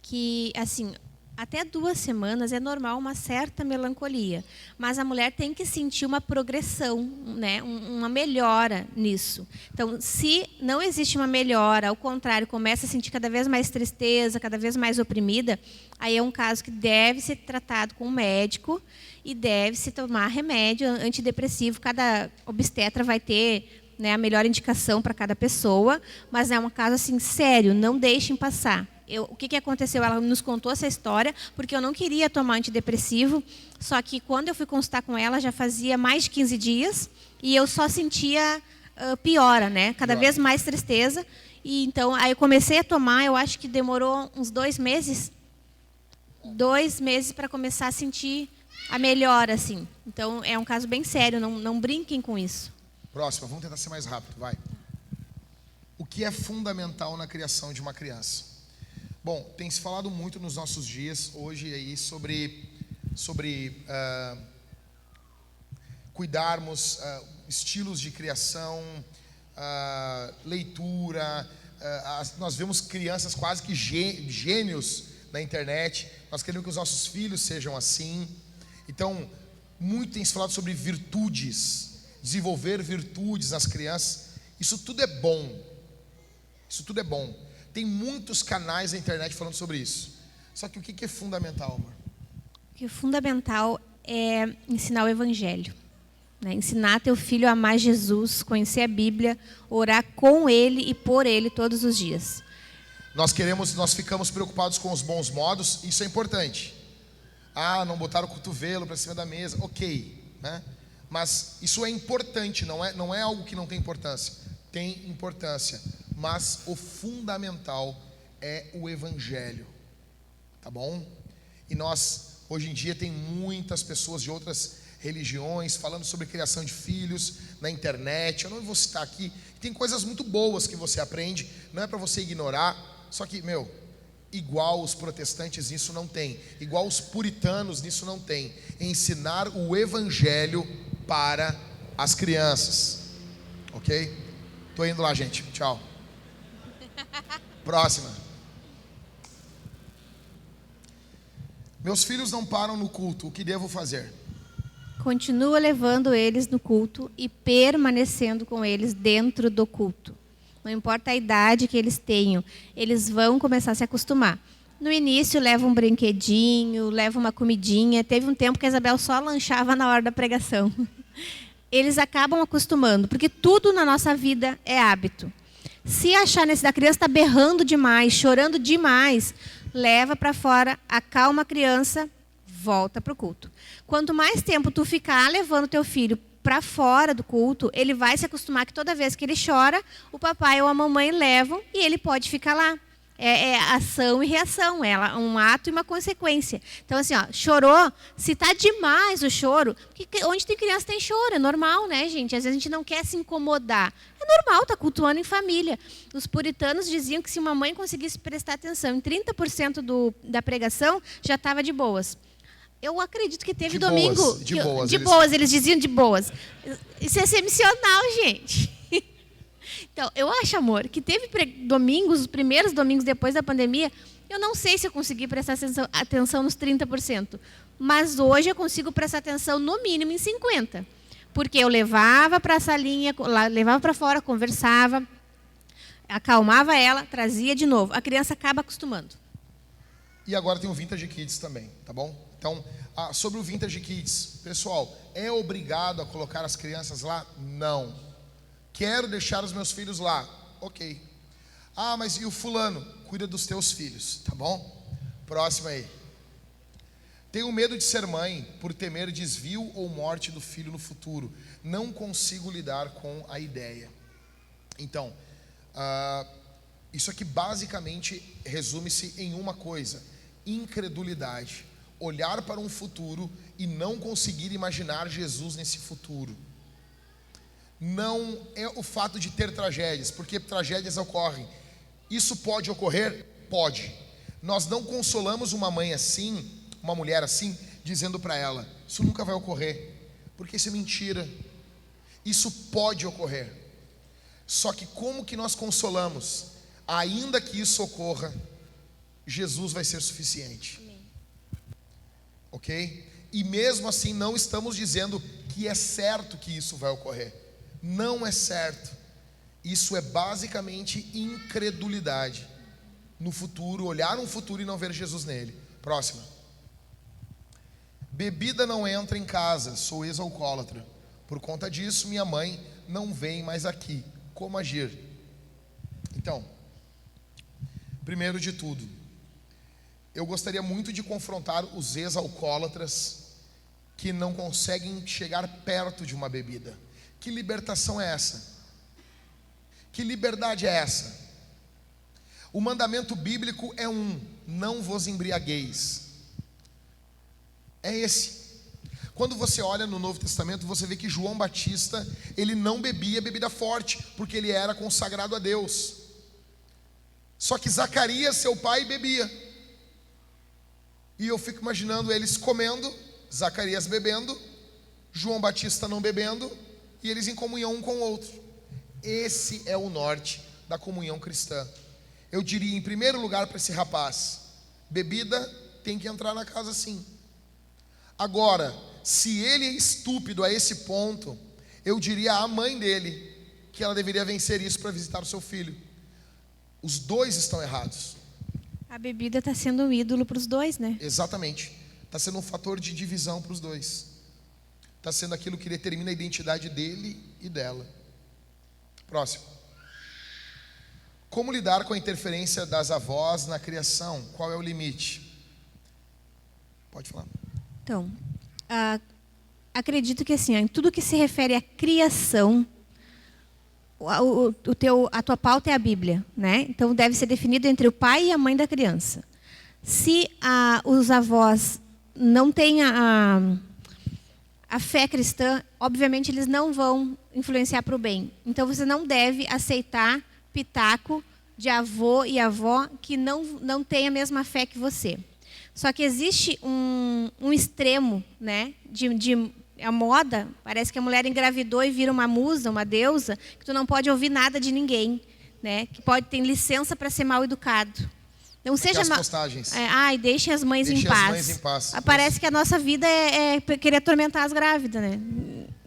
que, assim, até 2 semanas é normal uma certa melancolia, mas a mulher tem que sentir uma progressão, né? Uma melhora nisso. Então, se não existe uma melhora, ao contrário, começa a sentir cada vez mais tristeza, cada vez mais oprimida, aí é um caso que deve ser tratado com um médico e deve se tomar remédio antidepressivo. Cada obstetra vai ter, né, a melhor indicação para cada pessoa, mas é um caso assim sério, não deixem passar. O que aconteceu? Ela nos contou essa história porque eu não queria tomar antidepressivo, só que quando eu fui consultar com ela já fazia mais de 15 dias e eu só sentia piora, né? Cada vez mais tristeza. E então aí eu comecei a tomar, eu acho que demorou uns 2 meses. 2 meses para começar a sentir a melhora, assim. Então é um caso bem sério, não brinquem com isso. Próxima, vamos tentar ser mais rápido, vai. O que é fundamental na criação de uma criança? Bom, tem se falado muito nos nossos dias, hoje aí, sobre cuidarmos, estilos de criação, leitura. Nós vemos crianças quase que gênios na internet. Nós queremos que os nossos filhos sejam assim. Então, muito tem se falado sobre virtudes, desenvolver virtudes nas crianças. Isso tudo é bom. Isso tudo é bom. Tem muitos canais na internet falando sobre isso. Só que o que é fundamental, amor? O que é fundamental é ensinar o Evangelho. Né? Ensinar teu filho a amar Jesus, conhecer a Bíblia, orar com ele e por ele todos os dias. Nós ficamos preocupados com os bons modos, isso é importante. Não botar o cotovelo para cima da mesa, ok, né? Mas isso é importante, não é algo que não tem importância. Tem importância, mas o fundamental é o Evangelho, tá bom? E nós, hoje em dia, tem muitas pessoas de outras religiões falando sobre criação de filhos na internet. Eu não vou citar aqui, tem coisas muito boas que você aprende, não é para você ignorar, só que, igual os protestantes nisso não tem, igual os puritanos nisso não tem, ensinar o Evangelho para as crianças, ok? Tô indo lá, gente. Tchau. Próxima. Meus filhos não param no culto. O que devo fazer? Continua levando eles no culto e permanecendo com eles dentro do culto. Não importa a idade que eles tenham, eles vão começar a se acostumar. No início, leva um brinquedinho, leva uma comidinha. Teve um tempo que a Isabel só lanchava na hora da pregação. Eles acabam acostumando, porque tudo na nossa vida é hábito. Se achar da criança está berrando demais, chorando demais, leva para fora, acalma a criança, volta para o culto. Quanto mais tempo tu ficar levando teu filho para fora do culto, ele vai se acostumar que toda vez que ele chora, o papai ou a mamãe levam e ele pode ficar lá. É ação e reação, é um ato e uma consequência. Então, assim, chorou, se está demais o choro, porque onde tem criança tem choro, é normal, né, gente? Às vezes a gente não quer se incomodar. É normal, tá cultuando em família. Os puritanos diziam que se uma mãe conseguisse prestar atenção em 30% da pregação, já estava de boas. Eu acredito que teve domingo... De boas, eles diziam de boas. Isso é ser missional, gente. Então, eu acho, amor, que teve domingos, os primeiros domingos depois da pandemia, eu não sei se eu consegui prestar atenção nos 30%, mas hoje eu consigo prestar atenção no mínimo em 50%. Porque eu levava para a salinha, levava para fora, conversava, acalmava ela, trazia de novo. A criança acaba acostumando. E agora tem o Vintage Kids também, tá bom? Então, sobre o Vintage Kids, pessoal, é obrigado a colocar as crianças lá? Não. Quero deixar os meus filhos lá. Ok. Mas e o fulano? Cuida dos teus filhos, tá bom? Próximo aí. Tenho medo de ser mãe por temer desvio ou morte do filho no futuro. Não consigo lidar com a ideia. Então, isso aqui basicamente resume-se em uma coisa: incredulidade. Olhar para um futuro e não conseguir imaginar Jesus nesse futuro. Não é o fato de ter tragédias, porque tragédias ocorrem. Isso pode ocorrer? Pode. Nós não consolamos uma mãe assim, uma mulher assim, dizendo para ela: isso nunca vai ocorrer, porque isso é mentira. Isso pode ocorrer. Só que como que nós consolamos? ainda que isso ocorra, Jesus vai ser suficiente. Ok? E mesmo assim não estamos dizendo que é certo que isso vai ocorrer. Não é certo. Isso é basicamente incredulidade no futuro, olhar um futuro e não ver Jesus nele. Próxima. Bebida não entra em casa, sou ex-alcoólatra. Por conta disso, minha mãe não vem mais aqui. Como agir? Então, primeiro de tudo, eu gostaria muito de confrontar os ex-alcoólatras que não conseguem chegar perto de uma bebida. Que libertação é essa? Que liberdade é essa? O mandamento bíblico é não vos embriagueis. É esse. Quando você olha no Novo Testamento, você vê que João Batista, ele não bebia bebida forte, porque ele era consagrado a Deus. Só que Zacarias, seu pai, bebia. E eu fico imaginando eles comendo, Zacarias bebendo, João Batista não bebendo, e eles em comunhão um com o outro. Esse é o norte da comunhão cristã. Eu diria, em primeiro lugar, para esse rapaz, bebida tem que entrar na casa sim. Agora, se ele é estúpido a esse ponto, eu diria à mãe dele que ela deveria vencer isso para visitar o seu filho. Os dois estão errados. A bebida está sendo um ídolo para os dois, né? Exatamente. Está sendo um fator de divisão para os dois. Está sendo aquilo que determina a identidade dele e dela. Próximo. Como lidar com a interferência das avós na criação? Qual é o limite? Pode falar. Então, acredito que assim, em tudo que se refere à criação, a tua pauta é a Bíblia, né? Então deve ser definido entre o pai e a mãe da criança. Se os avós não têm a fé cristã, obviamente eles não vão influenciar para o bem. Então você não deve aceitar pitaco de avô e avó que não tem a mesma fé que você. Só que existe um extremo, né, a moda, parece que a mulher engravidou e vira uma musa, uma deusa, que tu não pode ouvir nada de ninguém, né, que pode ter licença para ser mal educado. Não seja as postagens. Deixem as mães em paz. As mães em paz. Parece que a nossa vida é querer atormentar as grávidas, né?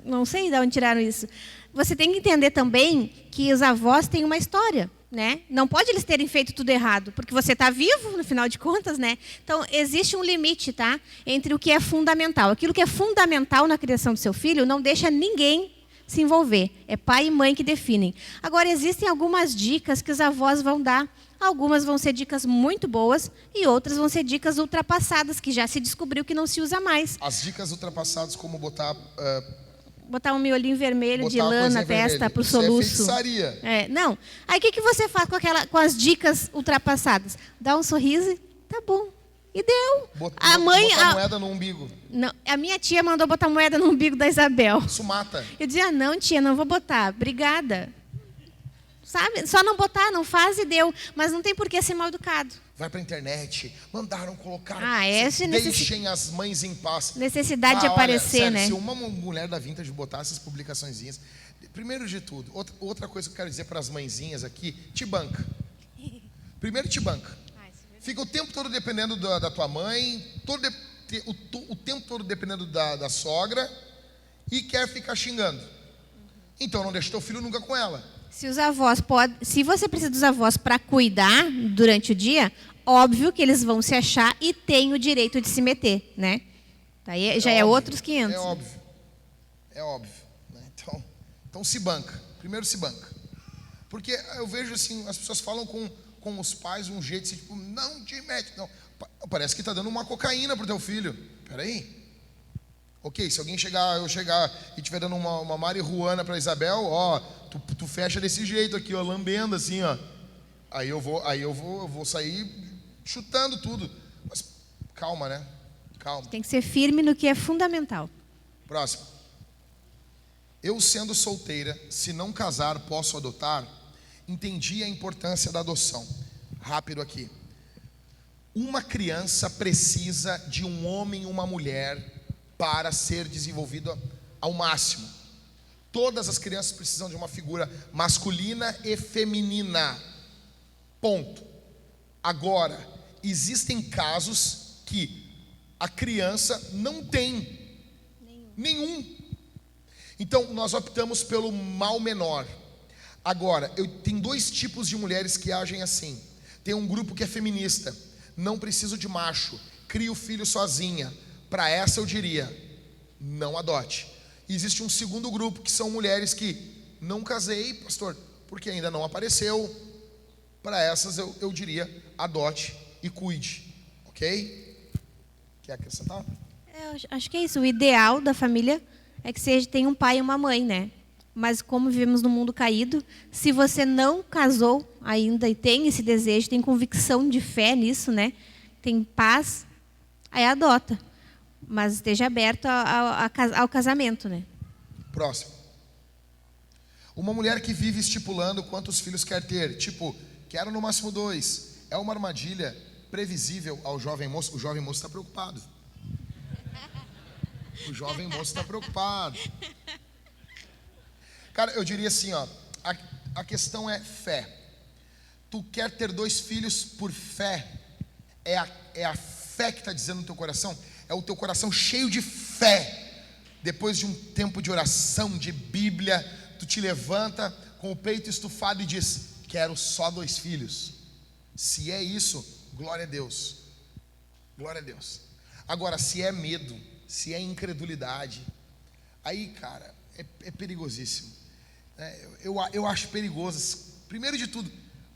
Não sei de onde tiraram isso. Você tem que entender também que os avós têm uma história, né? Não pode eles terem feito tudo errado, porque você está vivo, no final de contas, né? Então, existe um limite, tá? Entre o que é fundamental. Aquilo que é fundamental na criação do seu filho, não deixa ninguém se envolver. É pai e mãe que definem. Agora, existem algumas dicas que os avós vão dar. Algumas vão ser dicas muito boas e outras vão ser dicas ultrapassadas, que já se descobriu que não se usa mais. As dicas ultrapassadas, como botar um miolinho vermelho de lã na testa para o soluço. Isso é feitiçaria. Não. Aí o que você faz com as dicas ultrapassadas? Dá um sorriso e tá bom. E deu. Botar moeda no umbigo. Não, a minha tia mandou botar moeda no umbigo da Isabel. Isso mata. Eu dizia, não, tia, não vou botar. Obrigada. Sabe? Só não botar, não faz e deu. Mas não tem por que ser mal educado. Vai pra internet, mandaram colocar. Deixem as mães em paz. Necessidade de aparecer, sério, né? Se uma mulher da Vintage botar essas publicaçõezinhas. Primeiro de tudo, outra coisa que eu quero dizer para as mãezinhas aqui: te banca. Primeiro, te banca. Fica o tempo todo dependendo da tua mãe, o tempo todo dependendo da sogra, e quer ficar xingando. Então não deixa teu filho nunca com ela. Se você precisa dos avós para cuidar durante o dia, óbvio que eles vão se achar e têm o direito de se meter, né? Daí já é outros 500. É óbvio. Né? Então se banca. Primeiro se banca. Porque eu vejo assim, as pessoas falam com os pais de um jeito assim, tipo, não te mete. Não. Parece que está dando uma cocaína pro teu filho. Peraí. Ok, se alguém eu chegar e estiver dando uma marihuana para Isabel, ó, tu fecha desse jeito aqui, ó, lambendo assim, ó. Aí eu vou sair chutando tudo. Mas calma, né? Calma. Tem que ser firme no que é fundamental. Próximo. Eu, sendo solteira, se não casar, posso adotar? Entendi a importância da adoção. Rápido aqui. Uma criança precisa de um homem e uma mulher para ser desenvolvido ao máximo. Todas as crianças precisam de uma figura masculina e feminina. Ponto. Agora, existem casos que a criança não tem nenhum. Então, nós optamos pelo mal menor. Agora, tem dois tipos de mulheres que agem assim. Tem um grupo que é feminista. Não preciso de macho. Cria o filho sozinha. Para essa eu diria, não adote. E existe um segundo grupo que são mulheres que não casei, pastor, porque ainda não apareceu. Para essas eu diria, adote e cuide. Ok? Quer acrescentar? Eu acho que é isso. O ideal da família é que tenha um pai e uma mãe, né? Mas como vivemos num mundo caído, se você não casou ainda e tem esse desejo, tem convicção de fé nisso, né? Tem paz, aí adota. Mas esteja aberto ao casamento, né? Próximo. Uma mulher que vive estipulando quantos filhos quer ter, tipo, quero no máximo 2, é uma armadilha previsível ao jovem moço. O jovem moço está preocupado. O jovem moço está preocupado. Cara, eu diria assim, ó, a questão é fé. Tu quer ter 2 filhos por fé? É a fé que está dizendo no teu coração? É o teu coração cheio de fé. Depois de um tempo de oração, de Bíblia, tu te levanta com o peito estufado e diz, quero só 2 filhos. Se é isso, glória a Deus. Glória a Deus. Agora, se é medo, se é incredulidade, aí, cara, é perigosíssimo. Eu acho perigoso. Primeiro de tudo,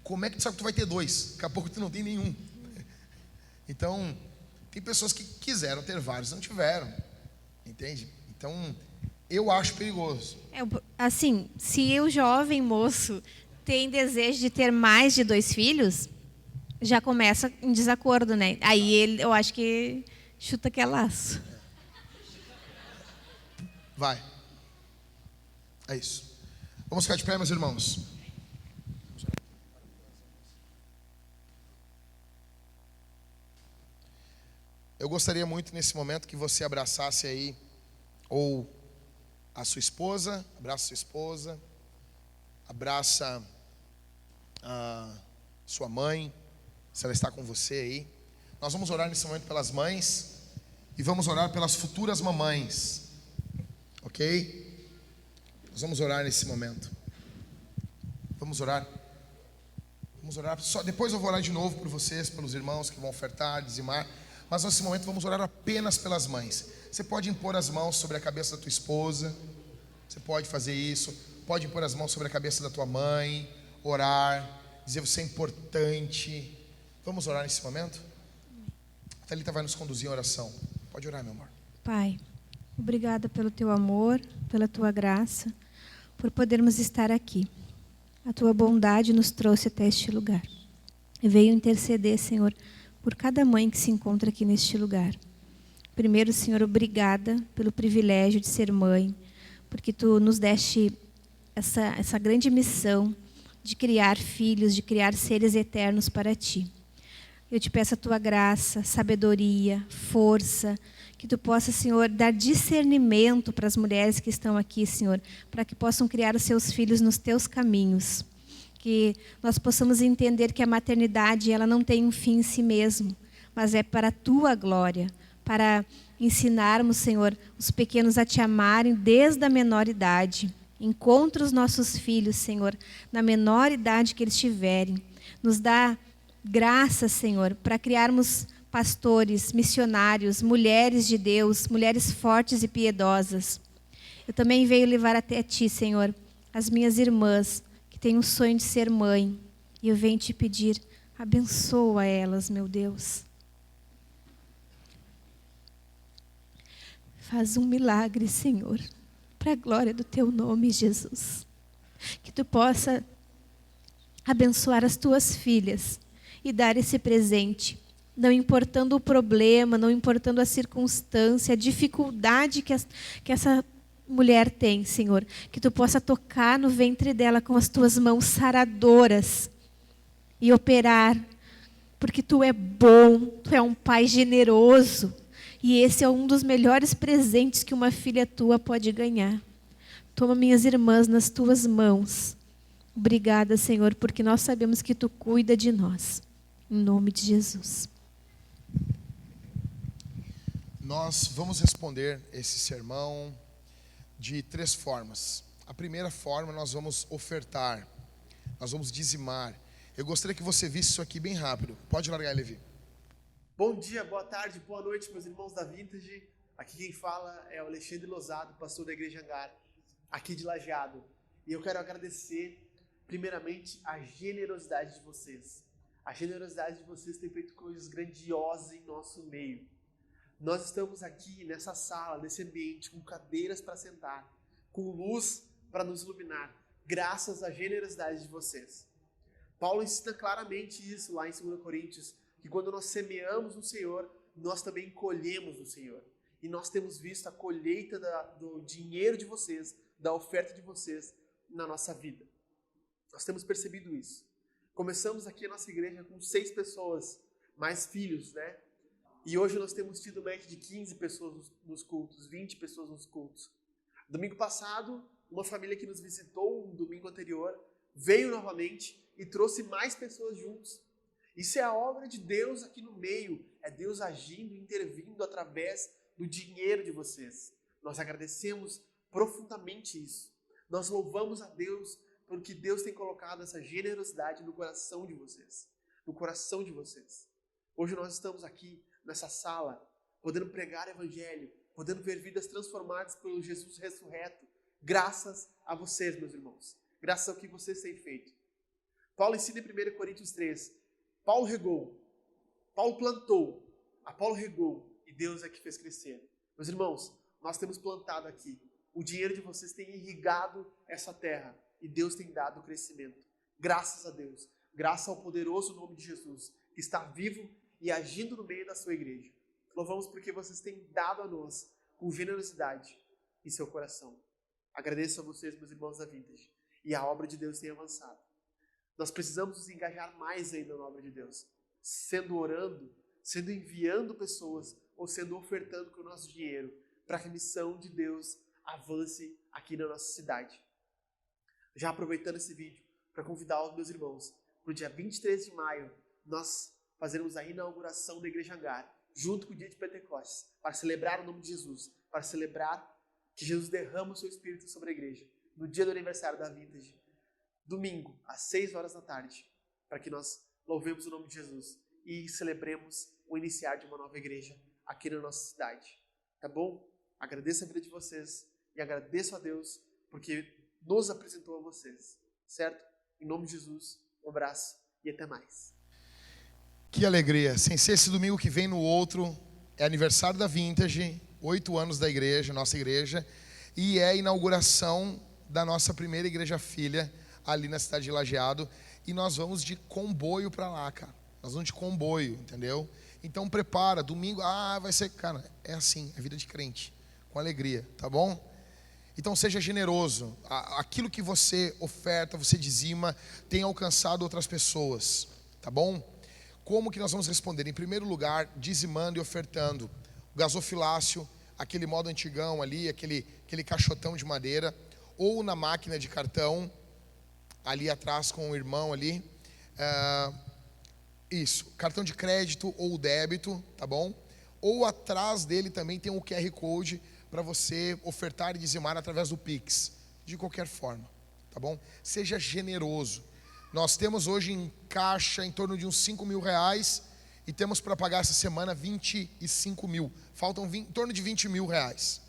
como é que tu sabe que tu vai ter 2? Daqui a pouco tu não tem nenhum. Então, tem pessoas que quiseram ter vários, não tiveram. Entende? Então, eu acho perigoso. Assim, se o jovem moço tem desejo de ter mais de 2 filhos, já começa em desacordo, né? Aí eu acho que chuta que é laço. Vai. É isso. Vamos ficar de pé, meus irmãos. Eu gostaria muito nesse momento que você abraçasse aí, ou a sua esposa, abraça sua esposa, abraça a sua mãe, se ela está com você aí. Nós vamos orar nesse momento pelas mães e vamos orar pelas futuras mamães, ok? Nós vamos orar nesse momento. Vamos orar. Vamos orar. Só depois eu vou orar de novo por vocês, pelos irmãos que vão ofertar, dizimar. Mas nesse momento vamos orar apenas pelas mães. Você pode impor as mãos sobre a cabeça da tua esposa. Você pode fazer isso. Pode impor as mãos sobre a cabeça da tua mãe. Orar. Dizer você é importante. Vamos orar nesse momento? A Thalita vai nos conduzir em oração. Pode orar, meu amor. Pai, obrigada pelo teu amor, pela tua graça, por podermos estar aqui. A tua bondade nos trouxe até este lugar. E veio interceder, Senhor, por cada mãe que se encontra aqui neste lugar. Primeiro, Senhor, obrigada pelo privilégio de ser mãe, porque tu nos deste essa grande missão de criar filhos, de criar seres eternos para ti. Eu te peço a tua graça, sabedoria, força, que tu possa, Senhor, dar discernimento para as mulheres que estão aqui, Senhor, para que possam criar os seus filhos nos teus caminhos. Que nós possamos entender que a maternidade ela não tem um fim em si mesmo, mas é para a tua glória, para ensinarmos, Senhor, os pequenos a te amarem desde a menor idade. Encontra os nossos filhos, Senhor, na menor idade que eles tiverem. Nos dá graça, Senhor, para criarmos pastores, missionários, mulheres de Deus, mulheres fortes e piedosas. Eu também venho levar até ti, Senhor, as minhas irmãs, que têm o sonho de ser mãe. E eu venho te pedir, abençoa elas, meu Deus. Faz um milagre, Senhor, para a glória do teu nome, Jesus. Que tu possa abençoar as tuas filhas e dar esse presente, não importando o problema, não importando a circunstância, a dificuldade que essa mulher tem, Senhor. Que tu possa tocar no ventre dela com as tuas mãos saradoras e operar, porque tu é bom, tu é um pai generoso. E esse é um dos melhores presentes que uma filha tua pode ganhar. Toma minhas irmãs nas tuas mãos Obrigada, Senhor, porque nós sabemos que Tu cuida de nós. Em nome de Jesus. Nós vamos responder esse sermão de 3 formas. A primeira forma, nós vamos ofertar, nós vamos dizimar. Eu gostaria que você visse isso aqui bem rápido. Pode largar, Levi. Bom dia, boa tarde, boa noite, meus irmãos da Vintage. Aqui quem fala é o Alexandre Lozado, pastor da Igreja Hangar, aqui de Lajeado. E eu quero agradecer, primeiramente, a generosidade de vocês. A generosidade de vocês tem feito coisas grandiosas em nosso meio. Nós estamos aqui nessa sala, nesse ambiente, com cadeiras para sentar, com luz para nos iluminar, graças à generosidade de vocês. Paulo ensina claramente isso lá em 2 Coríntios, que quando nós semeamos no Senhor, nós também colhemos no Senhor. E nós temos visto a colheita do dinheiro de vocês, da oferta de vocês na nossa vida. Nós temos percebido isso. Começamos aqui a nossa igreja com 6 pessoas, mais filhos, né? E hoje nós temos tido média de 15 pessoas nos cultos, 20 pessoas nos cultos. Domingo passado, uma família que nos visitou no domingo anterior, veio novamente e trouxe mais pessoas juntos. Isso é a obra de Deus aqui no meio, é Deus agindo, intervindo através do dinheiro de vocês. Nós agradecemos profundamente isso. Nós louvamos a Deus porque Deus tem colocado essa generosidade no coração de vocês. No coração de vocês. Hoje nós estamos aqui nessa sala, podendo pregar o Evangelho, podendo ver vidas transformadas pelo Jesus ressurreto, graças a vocês, meus irmãos. Graças ao que vocês têm feito. Paulo ensina em 1 Coríntios 3, Paulo regou, Paulo plantou, Apolo regou e Deus é que fez crescer. Meus irmãos, nós temos plantado aqui. O dinheiro de vocês tem irrigado essa terra e Deus tem dado crescimento. Graças a Deus, graças ao poderoso nome de Jesus, que está vivo e agindo no meio da sua igreja. Louvamos porque vocês têm dado a nós com generosidade em seu coração. Agradeço a vocês, meus irmãos da Vintage, e a obra de Deus tem avançado. Nós precisamos nos engajar mais ainda na obra de Deus, sendo orando, sendo enviando pessoas ou sendo ofertando com o nosso dinheiro para que a missão de Deus avance aqui na nossa cidade. Já aproveitando esse vídeo para convidar os meus irmãos, para o dia 23 de maio, nós fazermos a inauguração da Igreja Hangar, junto com o dia de Pentecostes, para celebrar o nome de Jesus, para celebrar que Jesus derrama o seu Espírito sobre a igreja, no dia do aniversário da Vintage, domingo, às 6 horas da tarde, para que nós louvemos o nome de Jesus e celebremos o iniciar de uma nova igreja aqui na nossa cidade. Tá bom? Agradeço a vida de vocês e agradeço a Deus porque nos apresentou a vocês, certo? Em nome de Jesus, um abraço e até mais. Que alegria, sem ser esse domingo que vem no outro, é aniversário da Vintage, 8 anos da igreja, nossa igreja, e é a inauguração da nossa primeira igreja filha, ali na cidade de Lajeado, e nós vamos de comboio para lá, cara, nós vamos de comboio, entendeu? Então prepara, domingo, vai ser, cara, é assim, é vida de crente, com alegria, tá bom? Então seja generoso, aquilo que você oferta, você dizima, tem alcançado outras pessoas, tá bom? Como que nós vamos responder? Em primeiro lugar, dizimando e ofertando. O gasofilácio, aquele modo antigão ali, aquele caixotão de madeira, ou na máquina de cartão, ali atrás com o irmão ali, isso, cartão de crédito ou débito, tá bom? Ou atrás dele também tem um QR Code para você ofertar e dizimar através do Pix, de qualquer forma, tá bom? Seja generoso. Nós temos hoje em caixa em torno de uns 5 mil reais e temos para pagar essa semana 25 mil. Faltam em torno de 20 mil reais.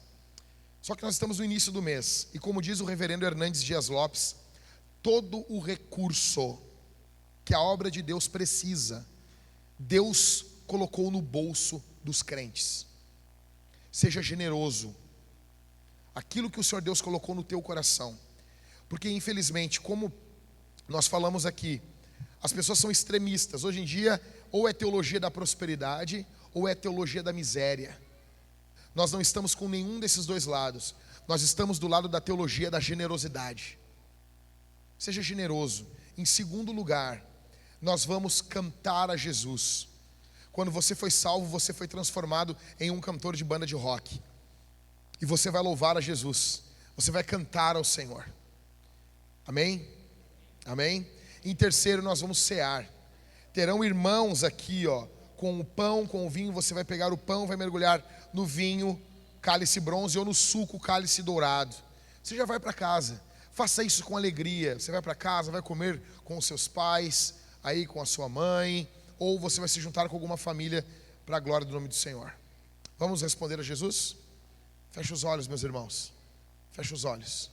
Só que nós estamos no início do mês e, como diz o reverendo Hernandes Dias Lopes, todo o recurso que a obra de Deus precisa, Deus colocou no bolso dos crentes. Seja generoso. Aquilo que o Senhor Deus colocou no teu coração. Porque infelizmente, como nós falamos aqui, as pessoas são extremistas. Hoje em dia, ou é teologia da prosperidade, ou é teologia da miséria. Nós não estamos com nenhum desses dois lados. Nós estamos do lado da teologia da generosidade. Seja generoso. Em segundo lugar, nós vamos cantar a Jesus. Quando você foi salvo, você foi transformado em um cantor de banda de rock. E você vai louvar a Jesus. Você vai cantar ao Senhor. Amém? Amém? Em terceiro, nós vamos cear. Terão irmãos aqui, ó, com o pão, com o vinho. Você vai pegar o pão, vai mergulhar no vinho, cálice bronze, ou no suco, cálice dourado. Você já vai para casa. Faça isso com alegria. Você vai para casa, vai comer com os seus pais, aí com a sua mãe, ou você vai se juntar com alguma família para a glória do nome do Senhor. Vamos responder a Jesus? Feche os olhos, meus irmãos. Feche os olhos.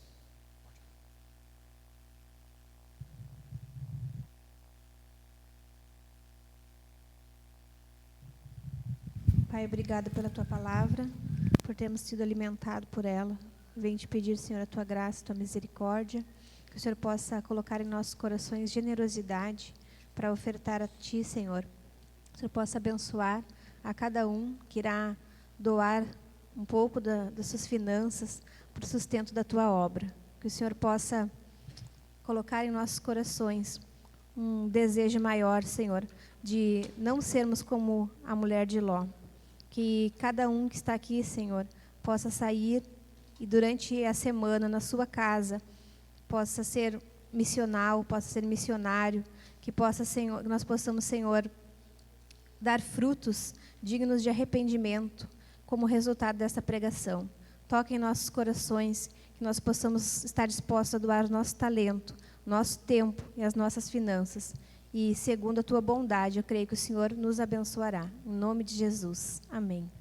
Pai, obrigado pela tua palavra, por termos sido alimentados por ela. Venho te pedir, Senhor, a tua graça, a tua misericórdia, que o Senhor possa colocar em nossos corações generosidade para ofertar a ti, Senhor. Que o Senhor possa abençoar a cada um que irá doar um pouco das suas finanças para o sustento da tua obra. Que o Senhor possa colocar em nossos corações um desejo maior, Senhor, de não sermos como a mulher de Ló. Que cada um que está aqui, Senhor, possa sair e durante a semana na sua casa possa ser missional, possa ser missionário, que possa, Senhor, nós possamos, Senhor, dar frutos dignos de arrependimento como resultado dessa pregação. Toque em nossos corações, que nós possamos estar dispostos a doar o nosso talento, nosso tempo e as nossas finanças. E segundo a tua bondade, eu creio que o Senhor nos abençoará. Em nome de Jesus. Amém.